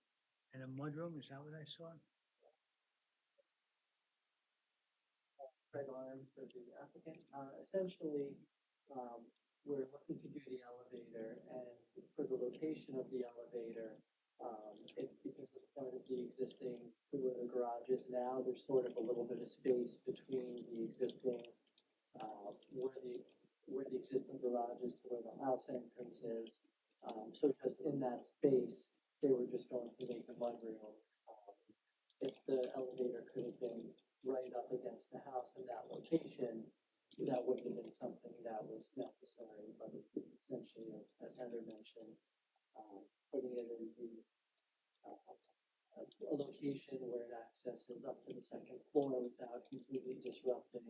and a mudroom, is that what I saw? Craig Arms for the applicant. Essentially, we're looking to do the elevator, and for the location of the elevator, because of part of the existing, where the garage is now, there's sort of a little bit of space between the existing, where the existing garage is to where the house entrance is. So just in that space, they were just going to make a mudroom. If the elevator could have been right up against the house in that location, that would have been something that was necessary, but essentially, as Heather mentioned, putting it in a location where it accesses up to the second floor without completely disrupting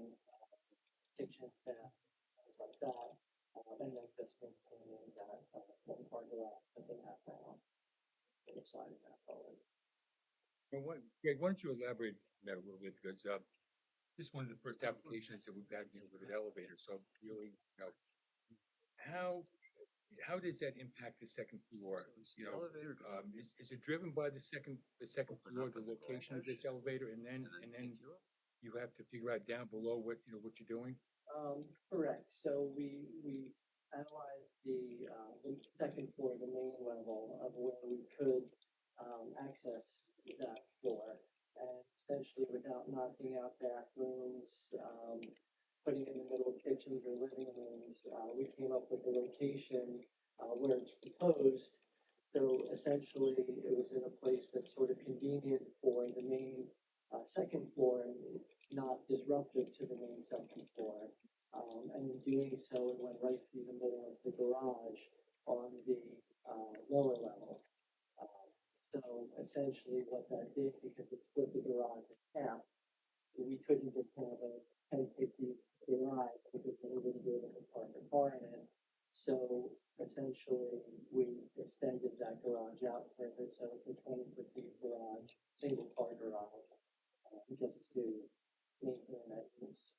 kitchen, staff, things like that, and then just maintaining that one car garage that they have now. On the side of that forward. Well, Greg, why don't you elaborate on that a little bit, because this is one of the first applications that we've had here with an elevator, so really, how does that impact the second floor? Is it driven by the second floor, the location of this elevator, and then you have to figure out down below what you're doing? Correct. So we analyzed the second floor, the main level of where we could access that floor. And essentially, without knocking out bathrooms, putting in the middle of kitchens or living rooms, we came up with a location where it's proposed. So essentially, it was in a place that's sort of convenient for the main second floor and not disruptive to the main second floor. And in doing so, it went right through the middle of the garage on the lower level. So essentially what that did, because it split the garage in half, we couldn't just have a 10-50 garage because then we wouldn't be able to park a car in it. So essentially, we extended that garage out further, so it's a 20-foot deep garage, single car garage, just to maintain that use.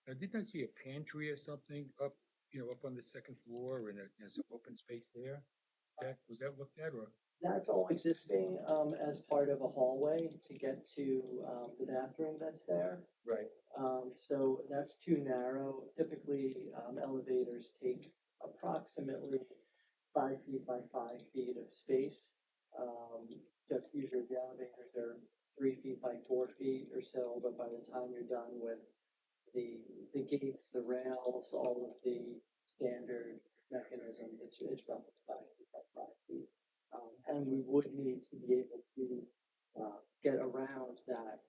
Now, didn't I see a pantry or something up up on the second floor and there's an open space there? Was that looked at or? That's all existing, as part of a hallway to get to, the bathroom that's there. Right. So that's too narrow. Typically, elevators take approximately 5 feet by 5 feet of space. Just usually the elevators are 3 feet by 4 feet or so, but by the time you're done with the gates, the rails, all of the standard mechanisms, it's roughly 5 feet by 5 feet. And we would need to be able to, get around that,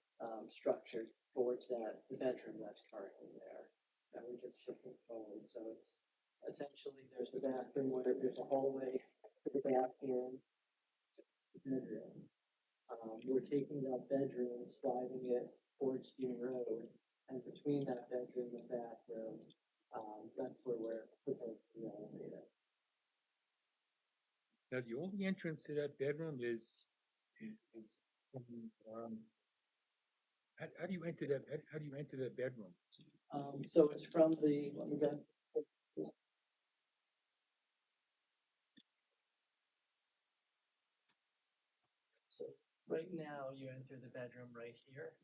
structure towards the bedroom that's currently there. That we're just shifting forward, so it's essentially, there's the bathroom, where there's a hallway to the bathroom, bedroom. We're taking that bedroom, sliding it towards Bean Road, and between that bedroom and bathroom, that's where we're proposing the elevator. Now, the only entrance to that bedroom is, how do you enter that, how do you enter that bedroom? So it's from the, let me go. So right now, you enter the bedroom right here.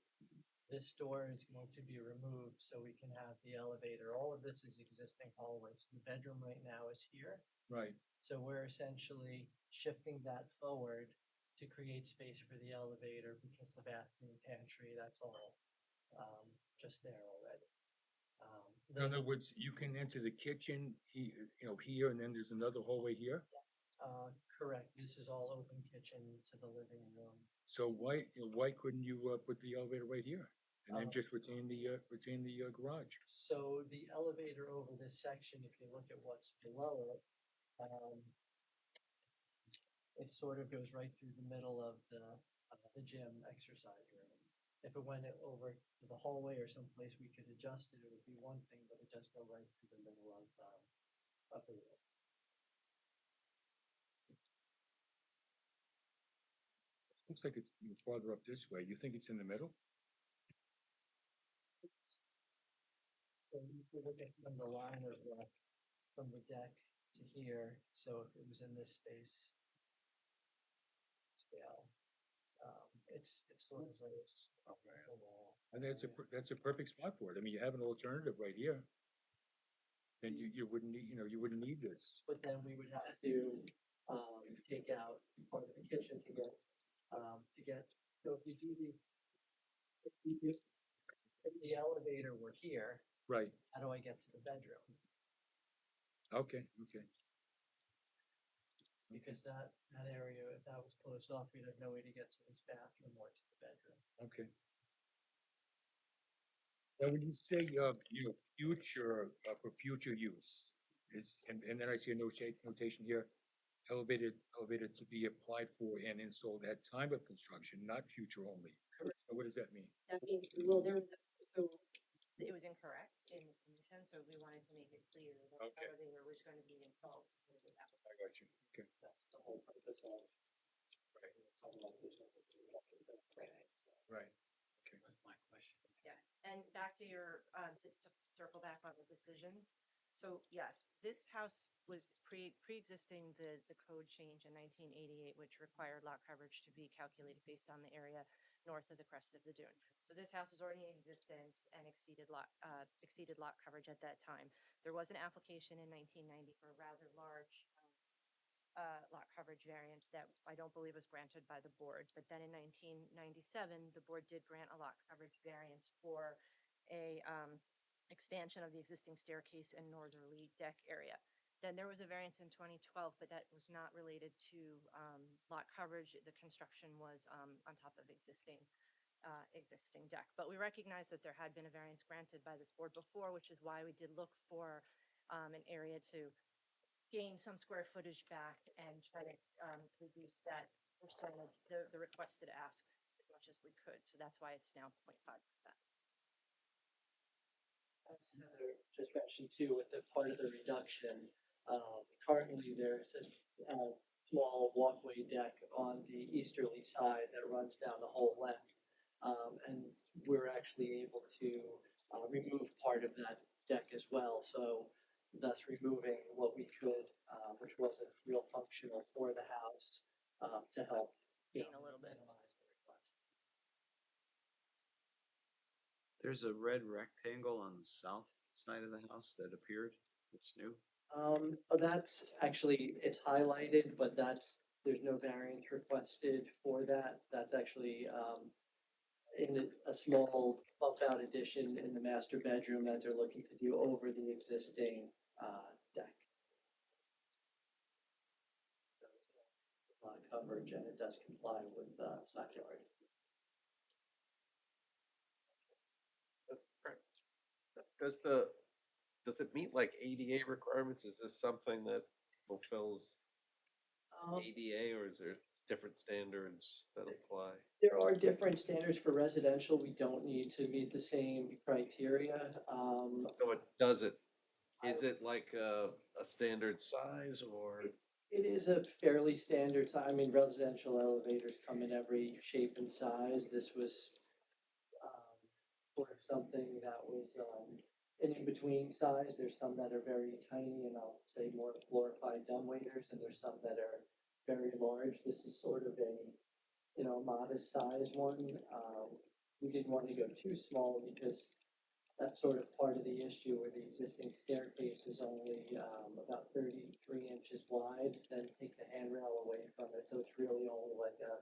This door is going to be removed so we can have the elevator. All of this is existing hallways. The bedroom right now is here. Right. So we're essentially shifting that forward to create space for the elevator because the bathroom, pantry, that's all, just there already. In other words, you can enter the kitchen, here, and then there's another hallway here? Yes. Correct. This is all open kitchen to the living room. So why couldn't you, put the elevator right here? And then Um, just retain the garage? So the elevator over this section, if you look at what's below it, it sort of goes right through the middle of the gym exercise room. If it went over to the hallway or someplace we could adjust it, it would be one thing, but it does go right through the middle of the room. Looks like it's farther up this way. You think it's in the middle? So you could look at from the line of from the deck to here, so if it was in this space scale, it's sort of like a wall. And that's a perfect spot for it. I mean, you have an alternative right here. Then you wouldn't need, you wouldn't need this. But then we would have to, take out part of the kitchen to get, so if you do if the elevator were here, Right. how do I get to the bedroom? Okay. Because that area, if that was closed off, we'd have no way to get to this bathroom or to the bedroom. Okay. Now, when you say, future, for future use, and then I see a notation here, elevated to be applied for and installed at time of construction, not future only. What does that mean? That means, well, there was, so it was incorrect in the submission, so we wanted to make it clear that the Okay. elevator was going to be installed. before we have it. I got you. Okay. That's the whole purpose of. Right. That's how long there's no- Right. Okay. That's my question. Yeah, and back to your, just to circle back on the decisions. So yes, this house was pre-existing the code change in 1988, which required lot coverage to be calculated based on the area north of the crest of the dune. So this house was already in existence and exceeded lot coverage at that time. There was an application in 1990 for a rather large lot coverage variance that I don't believe was granted by the board. But then in 1997, the board did grant a lot coverage variance for a expansion of the existing staircase and northerly deck area. Then there was a variance in 2012, but that was not related to lot coverage. The construction was on top of existing deck. But we recognize that there had been a variance granted by this board before, which is why we did look for an area to gain some square footage back and try to reduce that percentage, the requested ask as much as we could. So that's why it's now 0.5%. As Heather just mentioned too, with the part of the reduction, currently there's a small walkway deck on the easterly side that runs down the whole length. And we're actually able to remove part of that deck as well. So thus removing what we could, which wasn't real functional for the house, to help, Gain a little bit. minimize the request. There's a red rectangle on the south side of the house that appeared. It's new. That's actually, it's highlighted, but there's no variance requested for that. That's actually, in a small bump out addition in the master bedroom that they're looking to do over the existing, deck. So it's a lot of coverage and it does comply with, side yard. Does it meet like ADA requirements? Is this something that fulfills ADA, or is there different standards that apply? There are different standards for residential. We don't need to meet the same criteria. So it does it, is it like a standard size or? It is a fairly standard size. I mean, residential elevators come in every shape and size. This was sort of something that was an in-between size. There's some that are very tiny and I'll say more glorified dumbwaiters, and there's some that are very large. This is sort of a, modest sized one. We didn't want to go too small because that's sort of part of the issue where the existing staircase is only about 33 inches wide, then take the handrail away from it, so it's really only like a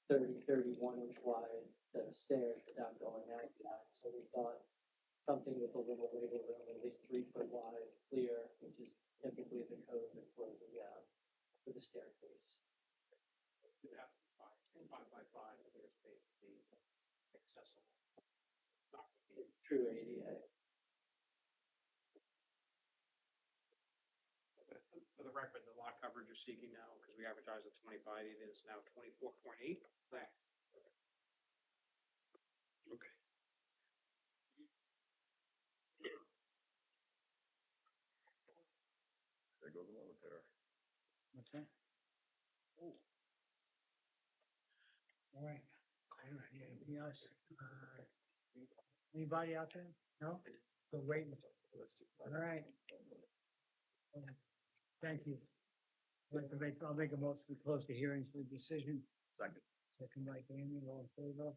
31 inch wide set of stairs without going outside. So we thought something with a little wiggle room, at least 3 foot wide, clear, which is typically the code for the staircase. You have to five by five, there's space to be accessible. Not gonna be True ADA. For the record, the lot coverage you're seeking now, because we advertised at 25, it is now 24.8. Correct. Okay. There goes another pair. What's that? Oh. All right. Anything else? Anybody out there? No? Still waiting. All right. Thank you. I'll make a motion to close the hearing for decision. Second. Second by Amy, all in favor?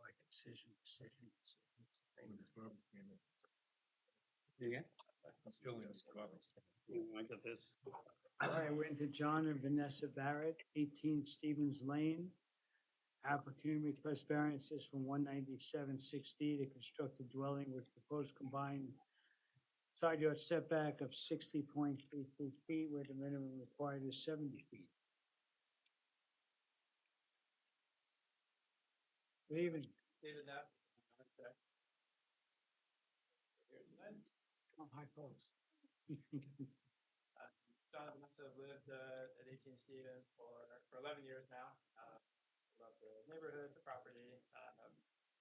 Like decision. Yeah. Still in Robert's. Look at this. All right, we're into John and Vanessa Barrett, 18 Stevens Lane. Applicant requests variances from 197-6D to construct a dwelling with proposed combined side yard setback of 60.33 feet, where the minimum required is 70 feet. Good evening. David Knapp. Oh, hi, folks. John and Vanessa have lived at 18 Stevens for 11 years now. Love the neighborhood, the property.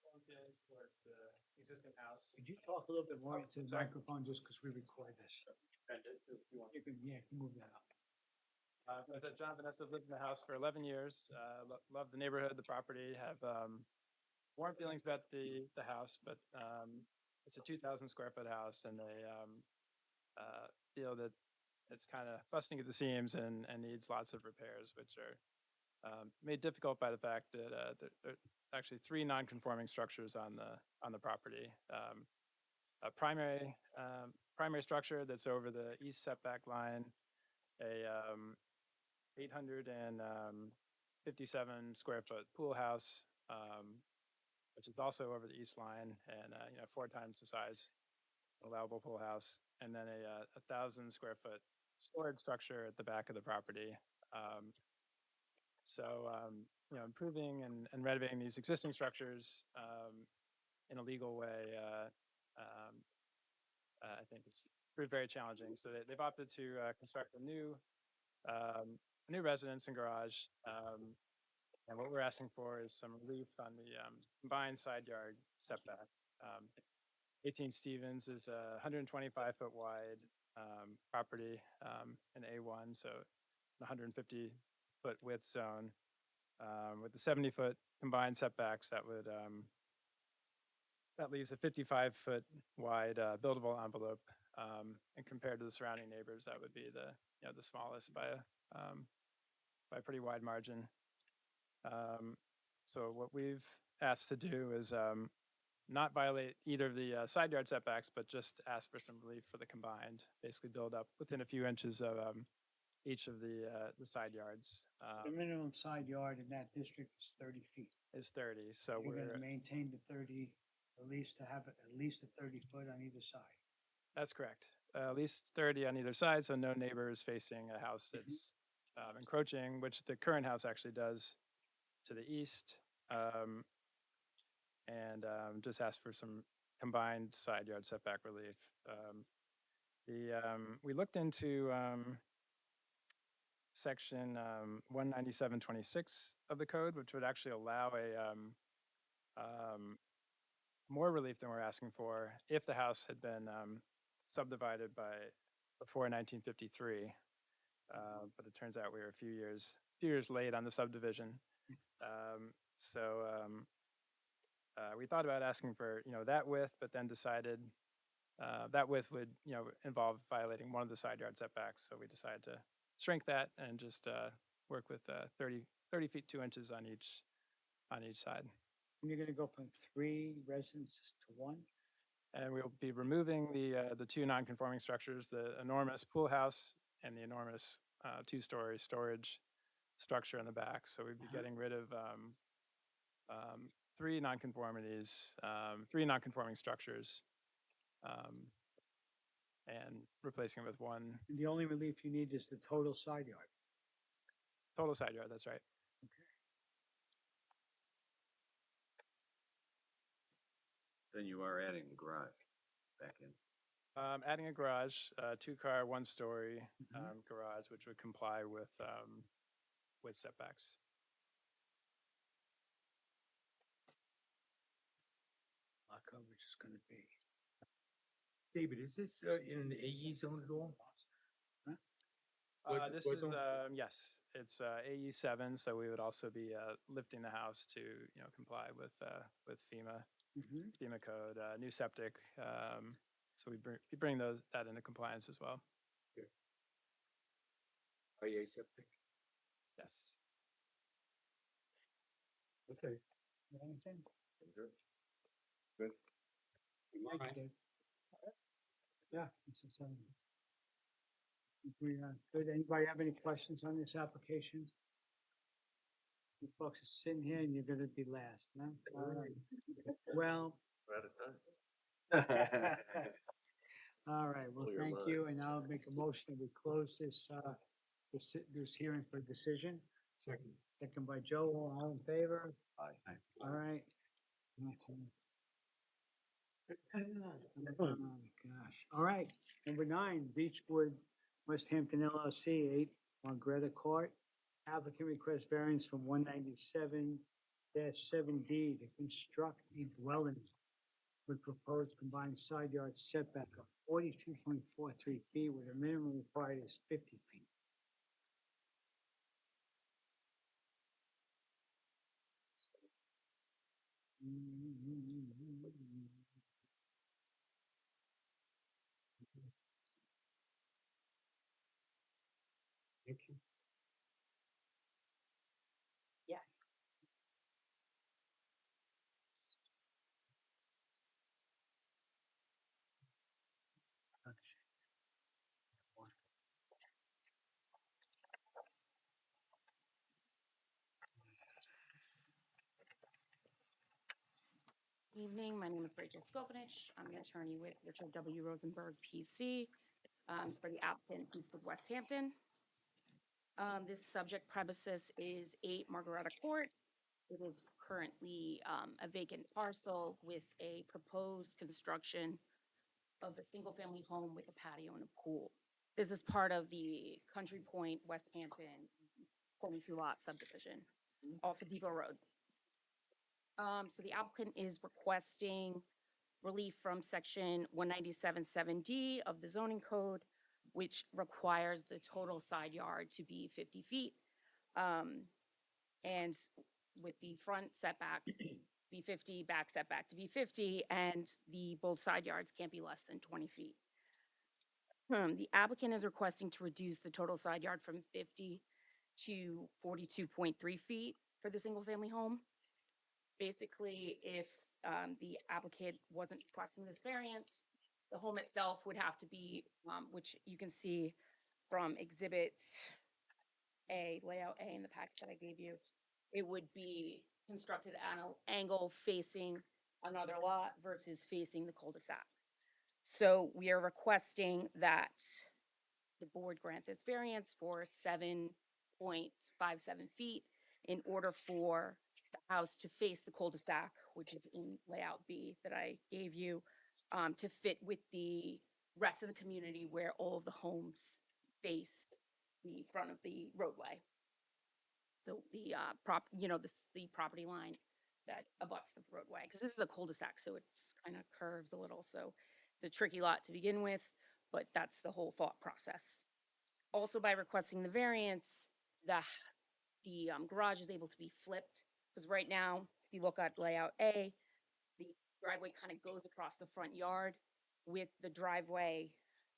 Warm feelings towards the existing house. Could you talk a little bit more into the sorry. microphone just because we record this? You can, yeah, you can move that up. John and Vanessa have lived in the house for 11 years. Love the neighborhood, the property. Have warm feelings about the house, but it's a 2,000 square foot house, and they feel that it's kind of busting at the seams and needs lots of repairs, which are made difficult by the fact that there are actually 3 non-conforming structures on the property. A primary structure that's over the east setback line, a 857 square foot pool house, which is also over the east line, and 4 times the size allowable pool house, and then a 1,000 square foot storage structure at the back of the property. Improving and renovating these existing structures in a legal way, I think it's proved very challenging. So they've opted to construct a new residence and garage. And what we're asking for is some relief on the combined side yard setback. 18 Stevens is a 125-foot wide property in A1, so 150-foot width zone. With the 70-foot combined setbacks, that leaves a 55-foot wide buildable envelope. And compared to the surrounding neighbors, that would be the smallest by a pretty wide margin. So what we've asked to do is not violate either of the side yard setbacks, but just ask for some relief for the combined, basically build up within a few inches of each of the side yards. The minimum side yard in that district is 30 feet. Is 30, so You're we're, gonna maintain the 30, at least to have at least a 30-foot on either side. that's correct. At least 30 on either side, so no neighbors facing a house that's encroaching, which the current house actually does to the east. And just ask for some combined side yard setback relief. We looked into section 197.26 of the code, which would actually allow more relief than we're asking for if the house had been subdivided before 1953. But it turns out we were a few years late on the subdivision. We thought about asking for that width, but then decided that width would involve violating one of the side yard setbacks. So we decided to shrink that and just work with 30 feet 2 inches on each side. And you're gonna go from 3 residences to 1? And we'll be removing the two non-conforming structures, the enormous pool house and the enormous 2-story storage structure in the back. So we'd be getting rid of 3 nonconformities, 3 non-conforming structures, and replacing it with one And the only relief you need is the total side yard. total side yard. That's right. Then you are adding a garage back in. Adding a garage, 2-car, 1-story garage, which would comply with setbacks. Lot coverage is gonna be. David, is this in an AE zone at all? This is, yes, it's AE 7, so we would also be lifting the house to comply with FEMA code, new septic. So we bring that into compliance as well. IA septic? Yes. Okay. Anything? Good. Thank you, Dave. Yeah. Good. Anybody have any questions on this application? You folks are sitting here and you're gonna be last, huh? All right. Well. We're out of time. All right, well, Blow your thank mind. you, and I'll make a motion, we close this hearing for decision. Second. Second by Joe, all in favor? Aye. All right. Oh, gosh, all right, number 9, Beechwood, West Hampton LLC, 8 Margaretta Court. Applicant requests variance from 197-7D to construct a dwelling with proposed combined side yard setback of 42.43 feet, where the minimum required is 50 feet. Thank you. Yeah. Evening, my name is Rachel Skopanich. I'm an attorney with Richard W. Rosenberg, PC, for the applicant Beechwood West Hampton. This subject premises is 8 Margaretta Court. It is currently a vacant parcel with a proposed construction of a single-family home with a patio and a pool. This is part of the Country Point, West Hampton 42-lot subdivision off of Depot Road. So the applicant is requesting relief from section 197.7D of the zoning code, which requires the total side yard to be 50 feet. And with the front setback to be 50, back setback to be 50, and the both side yards can't be less than 20 feet. The applicant is requesting to reduce the total side yard from 50 to 42.3 feet for the single-family home. Basically, if the applicant wasn't requesting this variance, the home itself would have to be, which you can see from Exhibit A, Layout A in the packet that I gave you, it would be constructed at an angle facing another lot versus facing the cul-de-sac. So we are requesting that the board grant this variance for 7.57 feet in order for the house to face the cul-de-sac, which is in layout B that I gave you, to fit with the rest of the community where all of the homes face the front of the roadway. So the the property line that abuts the roadway, because this is a cul-de-sac, so it's kind of curves a little, so it's a tricky lot to begin with, but that's the whole thought process. Also, by requesting the variance, the garage is able to be flipped, because right now, if you look at layout A, the driveway kind of goes across the front yard with the driveway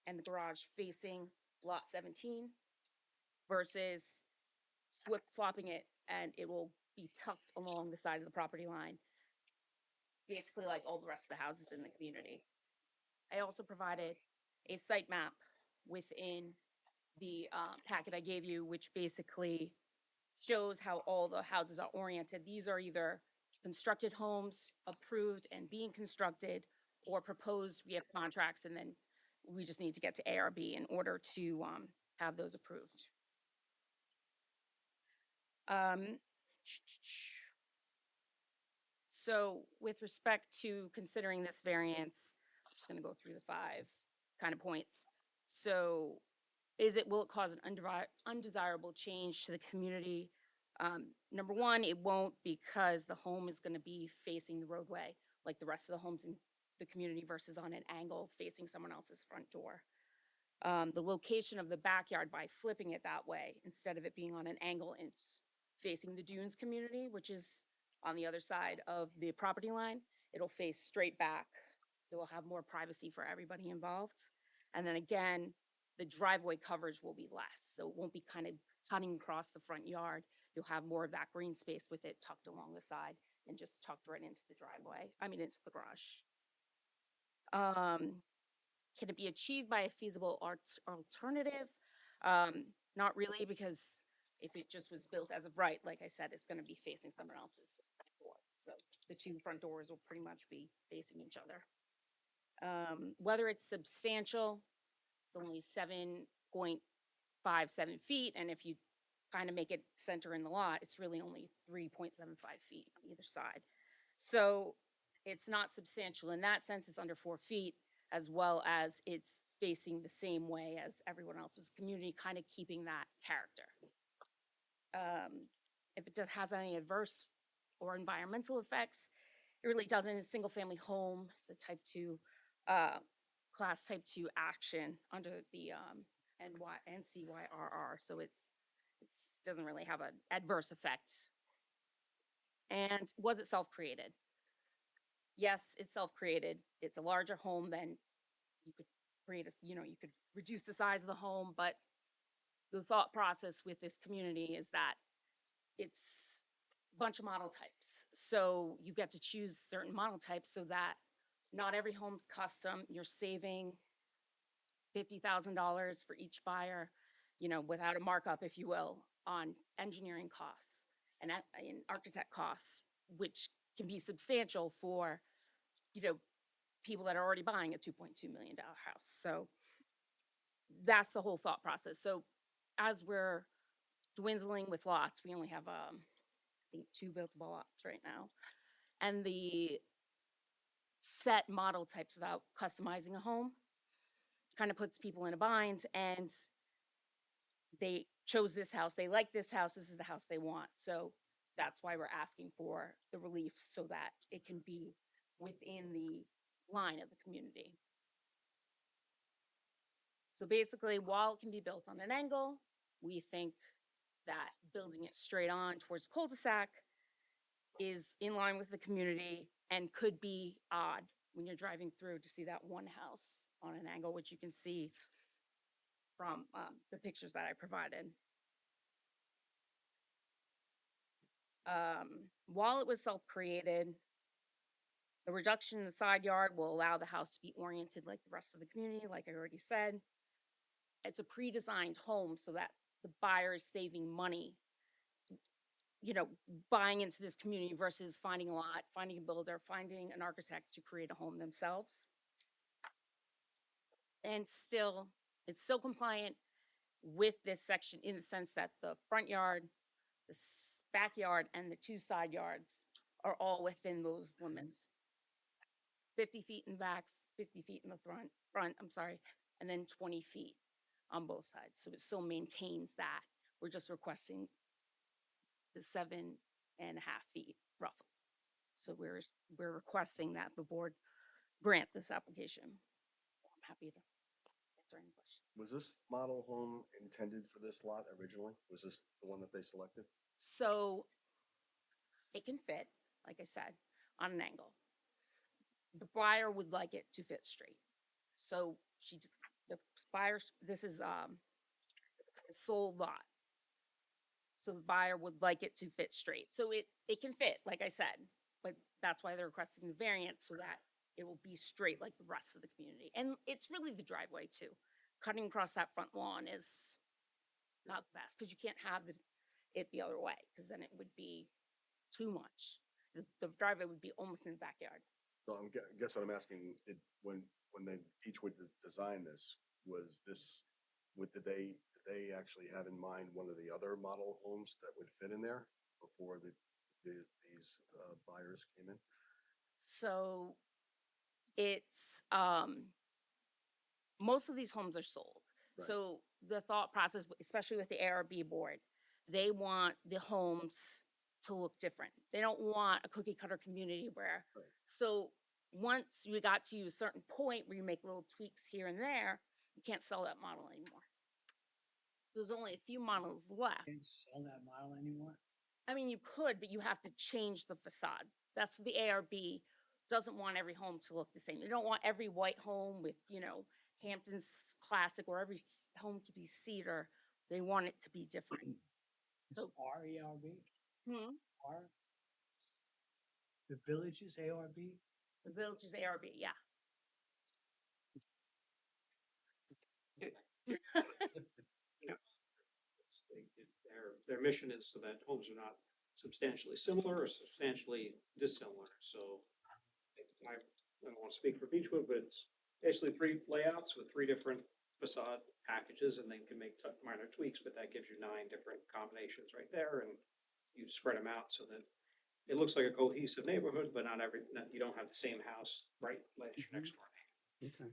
and the garage facing lot 17 versus flopping it, and it will be tucked along the side of the property line, basically like all the rest of the houses in the community. I also provided a site map within the packet I gave you, which basically shows how all the houses are oriented. These are either constructed homes, approved and being constructed, or proposed. We have contracts, and then we just need to get to ARB in order to have those approved. So with respect to considering this variance, I'm just gonna go through the 5 kind of points. So will it cause an undesirable change to the community? Number one, it won't, because the home is gonna be facing the roadway like the rest of the homes in the community versus on an angle facing someone else's front door. The location of the backyard, by flipping it that way, instead of it being on an angle and facing the Dunes community, which is on the other side of the property line, it'll face straight back. So we'll have more privacy for everybody involved. And then again, the driveway coverage will be less. So it won't be kind of cutting across the front yard. You'll have more of that green space with it tucked along the side and just tucked right into the driveway, into the garage. Can it be achieved by a feasible alternative? Not really, because if it just was built as of right, like I said, it's gonna be facing someone else's door. So the 2 front doors will pretty much be facing each other. Whether it's substantial, it's only 7.57 feet, and if you kind of make it center in the lot, it's really only 3.75 feet on either side. So it's not substantial in that sense. It's under 4 feet, as well as it's facing the same way as everyone else's community, kind of keeping that character. If it has any adverse or environmental effects, it really doesn't. It's a single-family home. It's a type 2, class type 2 action under the NCYRR. So it doesn't really have an adverse effect. And was it self-created? Yes, it's self-created. It's a larger home than you could create you could reduce the size of the home, but the thought process with this community is that it's a bunch of model types. So you get to choose certain model types so that not every home's custom. You're saving $50,000 for each buyer, without a markup, if you will, on engineering costs and architect costs, which can be substantial for, people that are already buying a $2.2 million house. So that's the whole thought process. So as we're dwindling with lots, we only have, I think, 2 buildable lots right now. And the set model types without customizing a home kind of puts people in a bind, and they chose this house, they like this house, this is the house they want. So that's why we're asking for the relief, so that it can be within the line of the community. So basically, while it can be built on an angle, we think that building it straight on towards cul-de-sac is in line with the community and could be odd when you're driving through to see that one house on an angle, which you can see from the pictures that I provided. While it was self-created, the reduction in the side yard will allow the house to be oriented like the rest of the community, like I already said. It's a pre-designed home so that the buyer is saving money, you know, buying into this community versus finding a lot, finding a builder, finding an architect to create a home themselves. And still, it's still compliant with this section in the sense that the front yard, the backyard, and the two side yards are all within those limits. 50 feet in the back, 50 feet in the front, I'm sorry, and then 20 feet on both sides. So it still maintains that. We're just requesting the 7.5 feet roughly. So we're requesting that the board grant this application. I'm happy to answer any questions. Was this model home intended for this lot originally? Was this the one that they selected? So it can fit, like I said, on an angle. The buyer would like it to fit straight. So the buyer, this is a sold lot. So the buyer would like it to fit straight. So it can fit, like I said, but that's why they're requesting the variance so that it will be straight like the rest of the community. And it's really the driveway too. Cutting across that front lawn is not the best because you can't have it the other way because then it would be too much. The driveway would be almost in the backyard. So guess what I'm asking, when they each would design this, did they actually have in mind one of the other model homes that would fit in there before these buyers came in? So it's most of these homes are sold. Right. So the thought process, especially with the ARB board, they want the homes to look different. They don't want a cookie cutter community where, Right. so once we got to a certain point where you make little tweaks here and there, you can't sell that model anymore. There's only a few models left. Can't sell that model anymore? I mean, you could, but you have to change the facade. That's what the ARB doesn't want every home to look the same. They don't want every white home with, you know, Hampton's Classic or every home to be cedar. They want it to be different. So RERB? hmm, R? The village is ARB? the village is ARB, yeah. Their mission is so that homes are not substantially similar or substantially dissimilar, so I don't want to speak for Beechwood, but it's basically 3 layouts with 3 different facade packages, and they can make minor tweaks, but that gives you 9 different combinations right there, and you spread them out so that it looks like a cohesive neighborhood, but you don't have the same house right as your next door neighbor. Okay.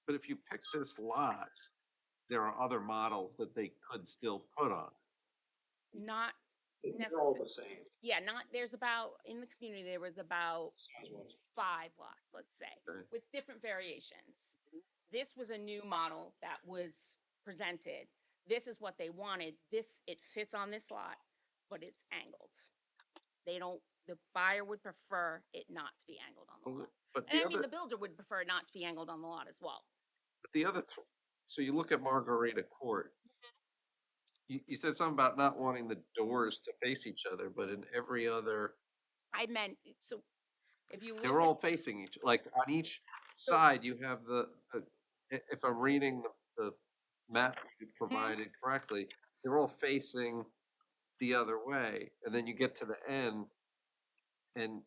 But if you pick this lot, there are other models that they could still put on. Not They're all the same. Yeah, there's about, in the community, there was about Size wise. 5 lots, let's say, Okay. with different variations. This was a new model that was presented. This is what they wanted. It fits on this lot, but it's angled. The buyer would prefer it not to be angled on the lot. But And I mean, the builder would prefer it not to be angled on the lot as well. but the other, so you look at Margarita Court. You said something about not wanting the doors to face each other, but in every other, I meant, so if you they look were all at, facing like on each side, you have if I'm reading the map you provided correctly, they're all facing the other way, and then you get to the end, and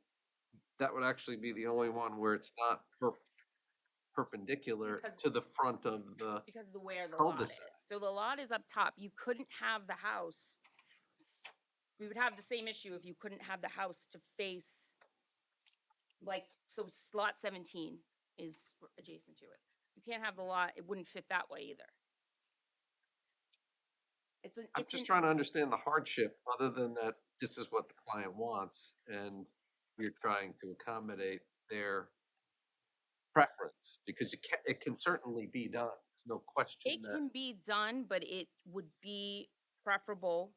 that would actually be the only one where it's not perpendicular Because- to the front of the because of the where the lot is. cul-de-sac. So the lot is up top. You couldn't have the house. We would have the same issue if you couldn't have the house to face, like, so lot 17 is adjacent to it. You can't have the lot, it wouldn't fit that way either. I'm just trying to understand the hardship, other than that this is what the client wants, and you're trying to accommodate their preference, because it can certainly be done. There's no question It that. can be done, but it would be preferable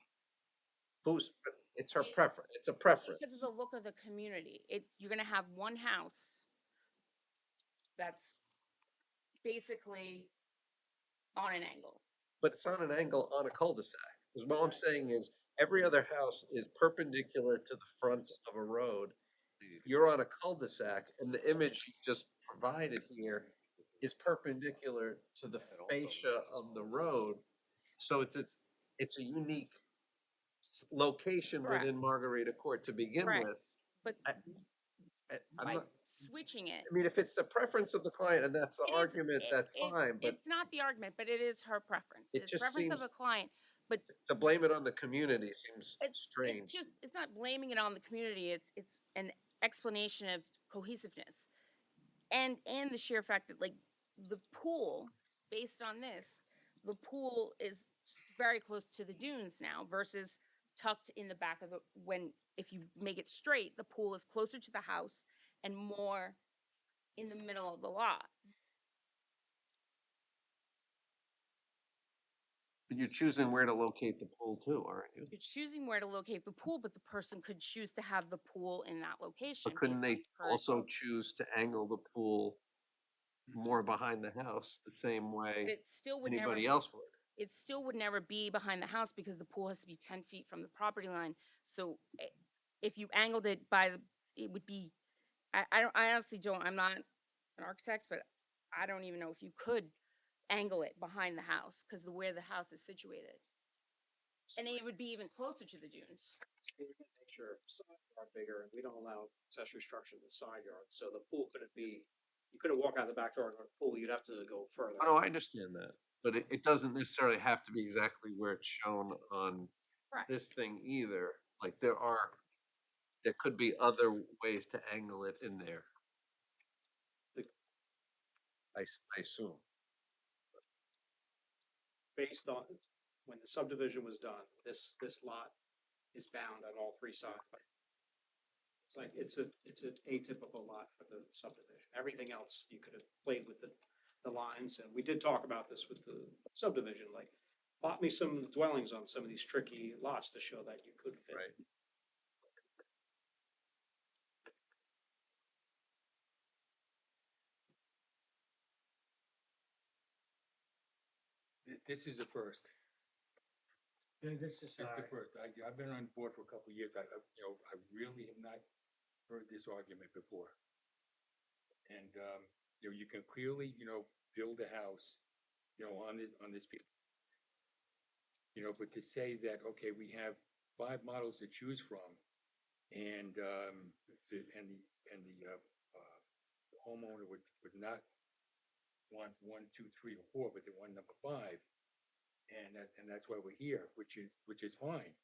Who's, it's her It- preference, it's a Because of preference. the look of the community, you're gonna have one house that's basically on an angle. But it's on an angle on a cul-de-sac. 'Cause what I'm saying is, every other house is perpendicular to the front of a road. You're on a cul-de-sac, and the image you just provided here is perpendicular to the fascia of the road. So it's a unique location Correct. within Margarita Court to begin with. Correct. But I'm by not, switching it, I mean, if it's the preference of the client and that's the it is, argument, that's fine, but it's not the argument, but it is her preference. it It's just preference of seems the client, but to blame it on the community seems it's strange. just, it's not blaming it on the community. It's an explanation of cohesiveness. And the sheer fact that like the pool, based on this, the pool is very close to the dunes now versus tucked in the back of the, when, if you make it straight, the pool is closer to the house and more in the middle of the lot. But you're choosing where to locate the pool too, aren't you? You're choosing where to locate the pool, but the person could choose to have the pool in that location. But couldn't based on they her- also choose to angle the pool more behind the house the same But way it still would never, anybody else would? it still would never be behind the house because the pool has to be 10 feet from the property line. So if you angled it by the, it would be, I honestly don't, I'm not an architect, but I don't even know if you could angle it behind the house because the where the house is situated. And then it would be even closer to the dunes. Nature, side yard bigger, and we don't allow accessory structure in the side yard, so the pool couldn't be, you couldn't walk out the back door and go to the pool, you'd have to go further. Oh, no, I understand that, but it doesn't necessarily have to be exactly where it's shown on Correct. this thing either. Like there could be other ways to angle it in there. I assume. Based on, when the subdivision was done, this lot is bound on all three sides. It's like, it's an atypical lot for the subdivision. Everything else, you could have played with the lines, and we did talk about this with the subdivision, like, plot me some dwellings on some of these tricky lots to show that you could fit. Right. This is a first. Yeah, this is, This is the first. I've been on board for a couple of years. I really have not heard this argument before. And, you can clearly, build a house, on this piece. But to say that, okay, we have 5 models to choose from, and, the homeowner would not want 1, 2, 3, or 4, but they want number 5. And that's why we're here, which is fine.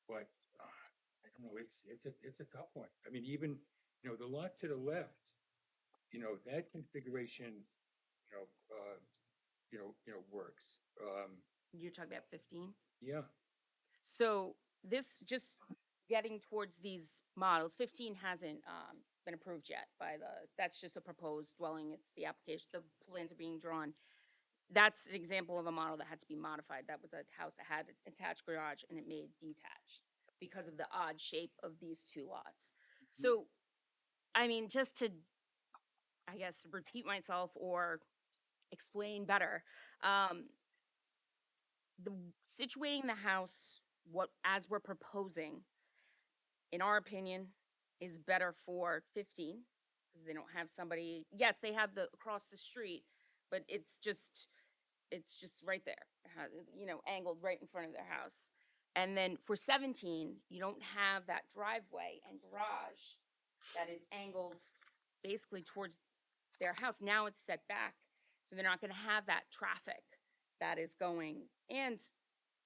But, I don't know, it's a tough one. I mean, even, the lot to the left, that configuration, works. You're talking about 15? Yeah, So this just getting towards these models, 15 hasn't been approved yet by that's just a proposed dwelling. It's the application, the plans are being drawn. That's an example of a model that had to be modified. That was a house that had an attached garage and it made detached because of the odd shape of these two lots. So, I mean, just to, I guess, repeat myself or explain better, the situating the house as we're proposing, in our opinion, is better for 15 because they don't have somebody. Yes, they have the across the street, but it's just right there, angled right in front of their house. And then for 17, you don't have that driveway and garage that is angled basically towards their house. Now it's set back, so they're not going to have that traffic that is going. And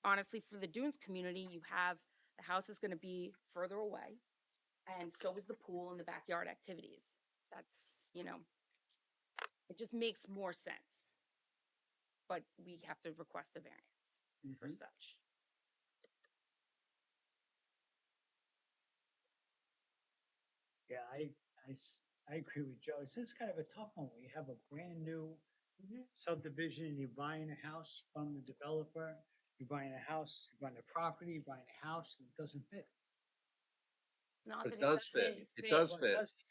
honestly, for the Dunes community, you have the house is going to be further away, and so is the pool and the backyard activities. That's, it just makes more sense. But we have to request a variance for such. yeah, I agree with Joe. It's just kind of a tough one. We have a brand new subdivision and you're buying a house from the developer. You're buying a house, you're buying a property, you're buying a house, and it doesn't fit. It's not But that it it does fit. doesn't It fit. does Well, fit. does-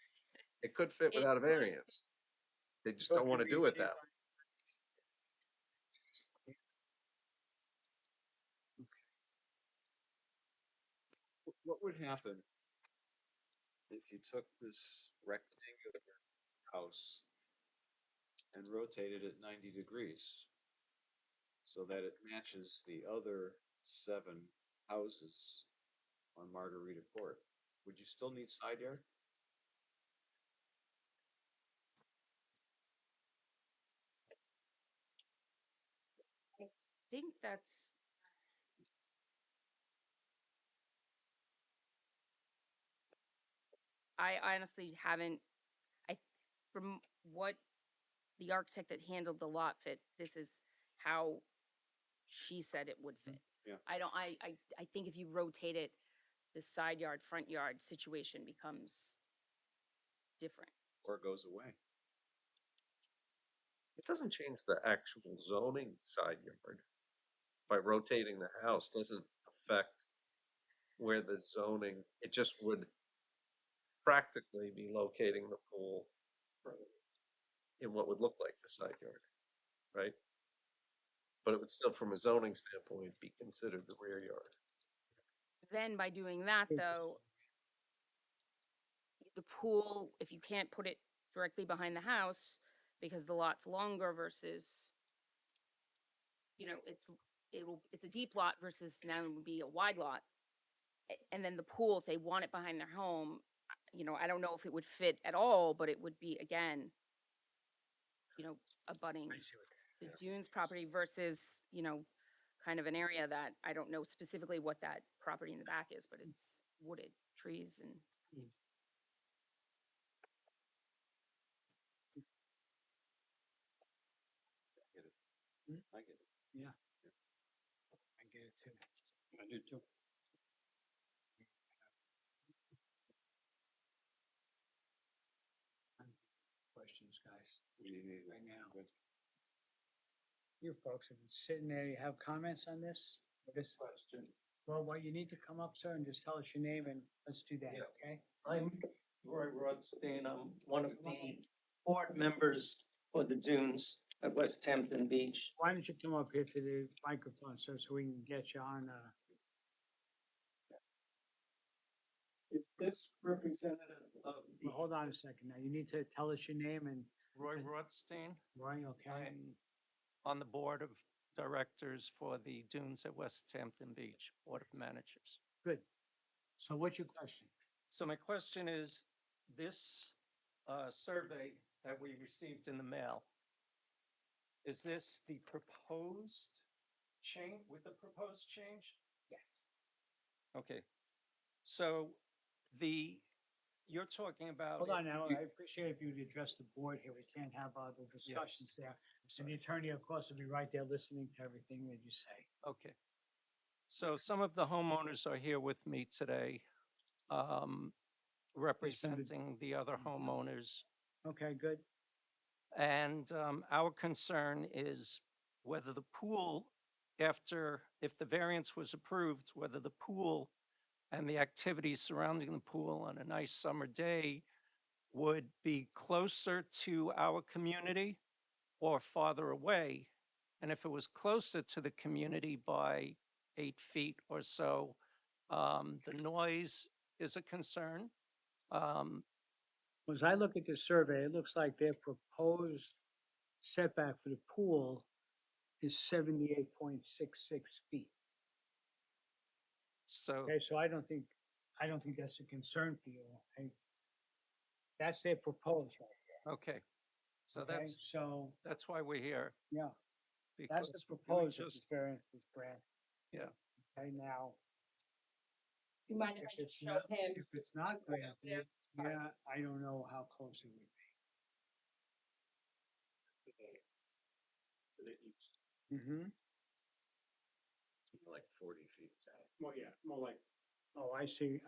It could fit It without a could- variance. They just So don't could want to we do it achieve that. our- What would happen if you took this rectangular house and rotated it 90 degrees so that it matches the other 7 houses on Margarita Court? Would you still need side yard? I think that's. I honestly haven't, from what the architect that handled the lot fit, this is how she said it would fit. Yeah. I think if you rotate it, the side yard, front yard situation becomes different. Or it goes away? It doesn't change the actual zoning side yard. By rotating the house doesn't affect where the zoning, it just would practically be locating the pool in what would look like the side yard, right? But it would still, from a zoning standpoint, be considered the rear yard. Then by doing that, though, the pool, if you can't put it directly behind the house because the lot's longer versus, it's a deep lot versus now it would be a wide lot. And then the pool, if they want it behind their home, I don't know if it would fit at all, but it would be, again, abutting I see what the Dunes property versus, kind of an area that I don't know specifically what that property in the back is, but it's wooded, trees and. I get it. Yeah. I get it too. I do too. Questions, guys, We need right now. Good. You folks have been sitting there, you have comments on this? This question. Well, you need to come up, sir, and just tell us your name and let's do that, Yeah. okay? I'm Roy Rothstein. I'm one of the board members for the Dunes at West Hampton Beach. Why don't you come up here to the microphone, sir, so we can get you on, Is this representative of the? well, hold on a second now. You need to tell us your name and, Roy Rothstein. Roy, okay? I'm on the board of directors for the Dunes at West Hampton Beach, Board of Managers. Good. So what's your question? So my question is, this survey that we received in the mail, is this the proposed change, with the proposed change? Yes. Okay. So you're talking about. Hold on now. I appreciate if you'd address the board here. We can't have other discussions there. And the attorney, of course, will be right there listening to everything that you say. Okay. So some of the homeowners are here with me today, representing the other homeowners. Okay, good. And our concern is whether the pool, if the variance was approved, whether the pool and the activities surrounding the pool on a nice summer day would be closer to our community or farther away. And if it was closer to the community by 8 feet or so, the noise is a concern. As I look at this survey, it looks like their proposed setback for the pool is 78.66 feet. So, Okay, so I don't think that's a concern for you. That's their proposed right okay. So there. Okay, that's so, why we're here. yeah, that's Because the we proposed if just, this variance is granted. yeah. Okay, now, You mind if if I it's just show not, him? if it's not granted, Yeah, fine. yeah, I don't know how close it would be. Mm-hmm. Like 40 feet. Well, yeah, more like, Oh, I see,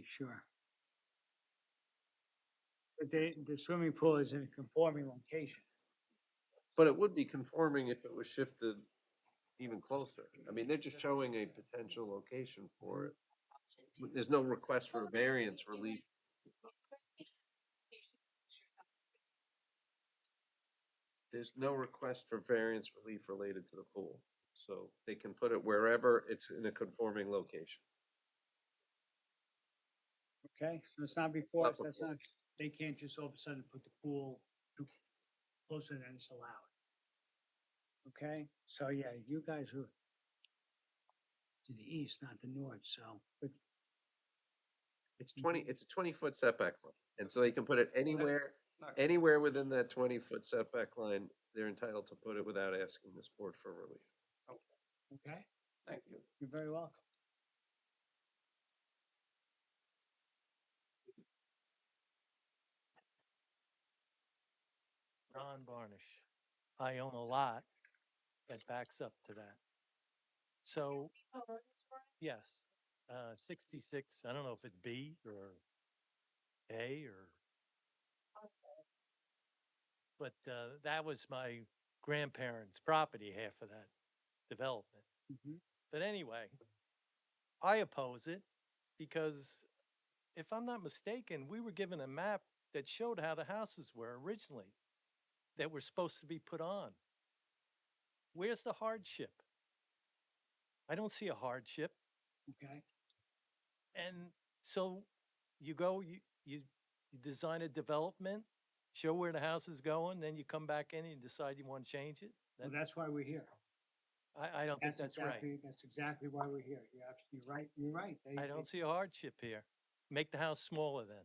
sure. But the swimming pool is in a conforming location. But it would be conforming if it was shifted even closer. I mean, they're just showing a potential location for it. There's no request for variance relief. There's no request for variance relief related to the pool. So they can put it wherever it's in a conforming location. Okay, so it's not before Not us, that's before. not, they can't just all of a sudden put the pool too closer than it's allowed. Okay, so yeah, you guys are to the east, not the north, so, but. It's a 20-foot setback line. And so they can put it anywhere within that 20-foot setback line. They're entitled to put it without asking this board for relief. Okay, Thank you. you're very welcome. Ron Varnish. I own a lot that backs up to that. So, yes, 66, I don't know if it's B or A or. But that was my grandparents' property, half of that development. But anyway, I oppose it because if I'm not mistaken, we were given a map that showed how the houses were originally that were supposed to be put on. Where's the hardship? I don't see a hardship. Okay, And so you go, you design a development, show where the house is going, then you come back in and you decide you want to change it. well, that's why we're here. I don't think that's right. That's exactly why we're here. You're right, you're right. I don't see a hardship here. Make the house smaller then.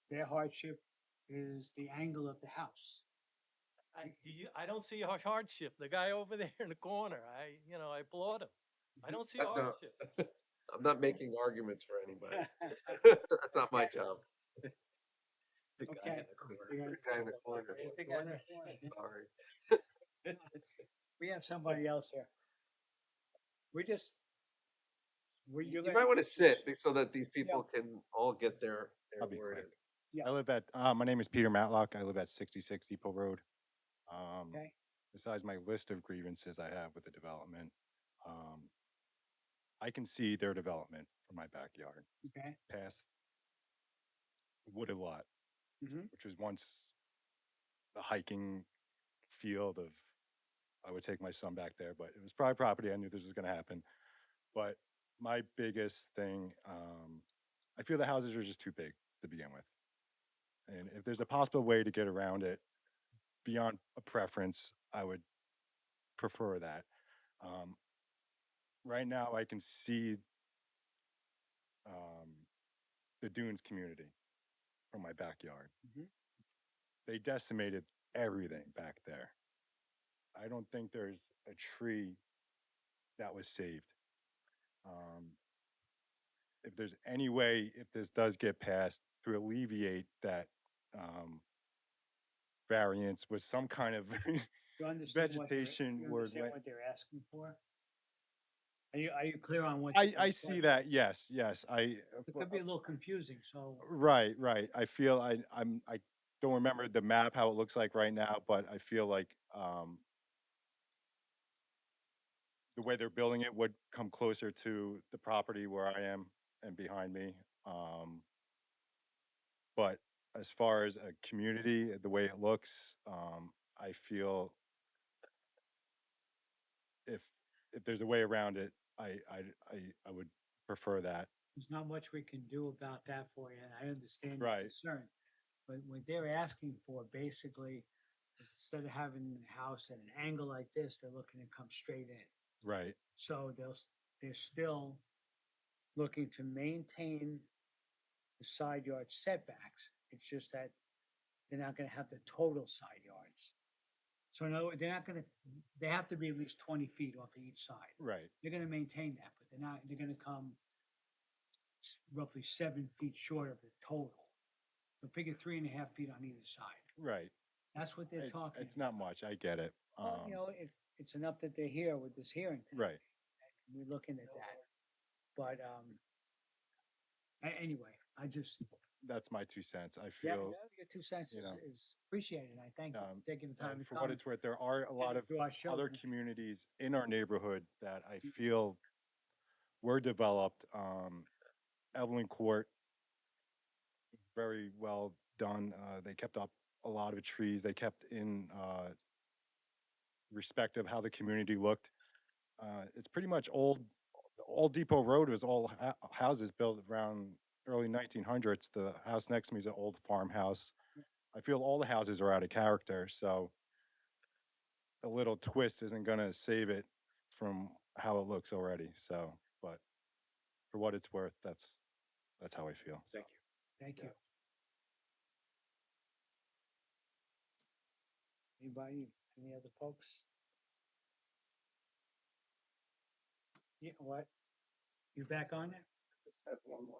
Their hardship is the angle of the house. I don't see a hardship. The guy over there in the corner, I applaud him. I don't see a No. hardship. I'm not making arguments for anybody. That's not my job. The guy in the corner. The guy in the corner. Sorry. We have somebody else here. You might want to sit so that these people can all get their I'll be word quick. in. I live at, my name is Peter Matlock. I live at 66 Depot Road. Okay. Besides my list of grievances I have with the development, I can see their development from my backyard Okay. past the wooded lot, which was once the hiking field of, I would take my son back there, but it was private property. I knew this was going to happen. But my biggest thing, I feel the houses are just too big to begin with. And if there's a possible way to get around it beyond a preference, I would prefer that. Right now, I can see the Dunes community from my backyard. They decimated everything back there. I don't think there's a tree that was saved. If there's any way, if this does get passed, to alleviate that variance with some kind of You understand what they're, vegetation you or understand what they're asking for? Are you clear on what? I see that. Yes, yes. It could be a little confusing, so. Right, right. I feel I don't remember the map, how it looks like right now, but I feel like the way they're building it would come closer to the property where I am and behind me. But as far as a community, the way it looks, I feel if there's a way around it, I would prefer that. There's not much we can do about that for you, and I understand your Right. concern. But what they're asking for basically, is instead of having the house at an angle like this, they're looking to come straight in. Right. So they're still looking to maintain the side yard setbacks. It's just that they're not gonna have the total side yards. So in other words, they have to be at least 20 feet off of each side. Right. They're gonna maintain that, but they're gonna come roughly 7 feet short of the total. So figure 3.5 feet on either side. Right. That's what they're talking. It's not much. I get it. Well, it's enough that they're here with this hearing tonight. Right. We're looking at that. But, anyway, that's my 2 cents. I Yeah, feel, your 2 cents you know, is appreciated. I thank you for taking the time and to for what come it's worth, there are a lot of to our show. other communities in our neighborhood that I feel were developed. Evelyn Court, very well done. They kept up a lot of trees. They kept in respect of how the community looked. It's pretty much old Depot Road was all houses built around early 1900s. The house next to me is an old farmhouse. I feel all the houses are out of character, so a little twist isn't going to save it from how it looks already. So, but for what it's worth, that's how I feel. So. Thank you. Thank you. Anybody, any other folks? Yeah, what? You back on there? Just have one more.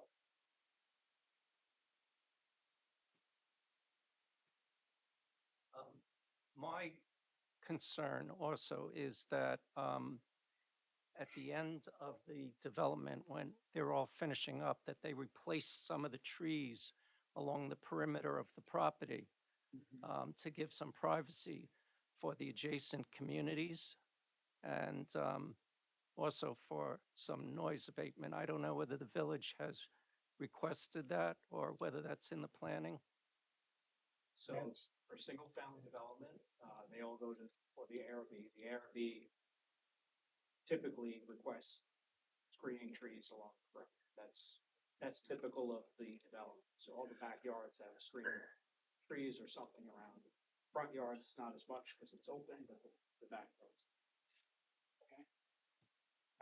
My concern also is that at the end of the development, when they're all finishing up, that they replace some of the trees along the perimeter of the property to give some privacy for the adjacent communities and also for some noise abatement. I don't know whether the village has requested that or whether that's in the planning. So for single family development, they all go to, for the ARB. The ARB typically requests screening trees along the front. That's typical of the development. So all the backyards have screening trees or something around. Front yards, not as much because it's open, but the backyards.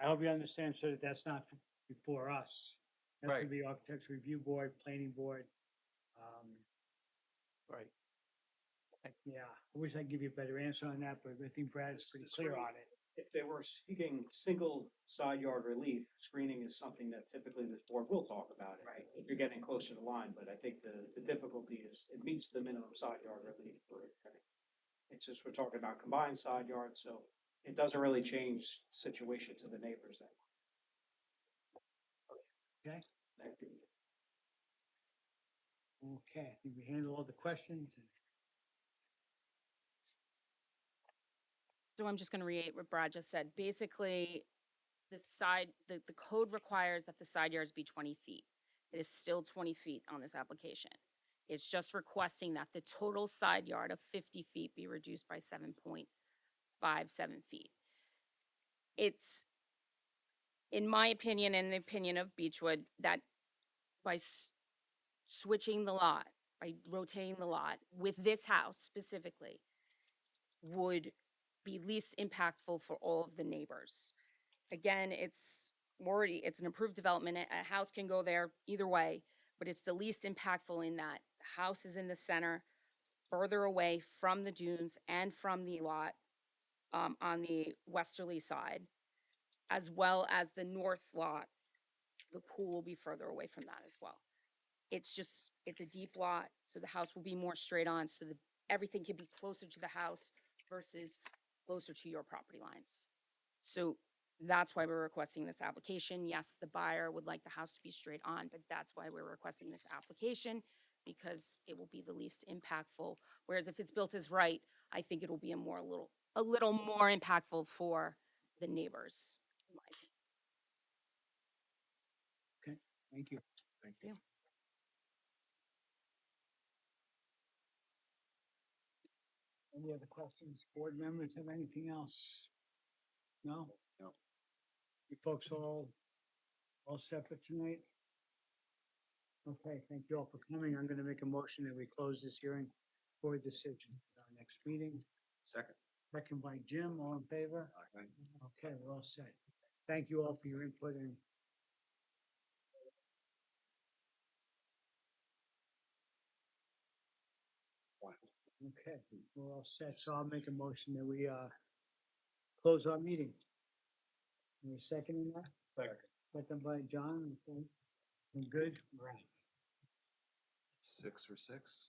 I hope you understand, sir, that that's not before us. That's Right. gonna be Architects Review Board, Planning Board. Right. Yeah, I wish I'd give you a better answer on that, but I think Brad is pretty clear on it. If they were seeking single side yard relief, screening is something that typically this board will talk about it. Right. If you're getting closer to line, but I think the difficulty is it meets the minimum side yard relief for it. It's just, we're talking about combined side yards, so it doesn't really change the situation to the neighbors then. Okay? Thank you. Okay, I think we handled all the questions. So I'm just gonna reiterate what Brad just said. Basically, the code requires that the side yards be 20 feet. It is still 20 feet on this application. It's just requesting that the total side yard of 50 feet be reduced by 7.57 feet. It's, in my opinion and the opinion of Beechwood, that by switching the lot, by rotating the lot with this house specifically, would be least impactful for all of the neighbors. Again, it's an approved development. A house can go there either way, but it's the least impactful in that the house is in the center, further away from the dunes and from the lot on the westerly side, as well as the north lot. The pool will be further away from that as well. It's a deep lot, so the house will be more straight on, so everything can be closer to the house versus closer to your property lines. So that's why we're requesting this application. Yes, the buyer would like the house to be straight on, but that's why we're requesting this application, because it will be the least impactful. Whereas if it's built as right, I think it will be a little more impactful for the neighbors. in my opinion. Okay, thank you. Thank you. Any other questions? Board members have anything else? No? No. You folks all set for tonight? Okay, thank you all for coming. I'm gonna make a motion that we close this hearing for a decision at our next meeting. Second. Second by Jim, all in favor? Aye. Okay, we're all set. Thank you all for your input and okay, we're all set. So I'll make a motion that we close our meeting. Any second in that? Second. Second by John. Okay. We're good? Right. 6 for 6.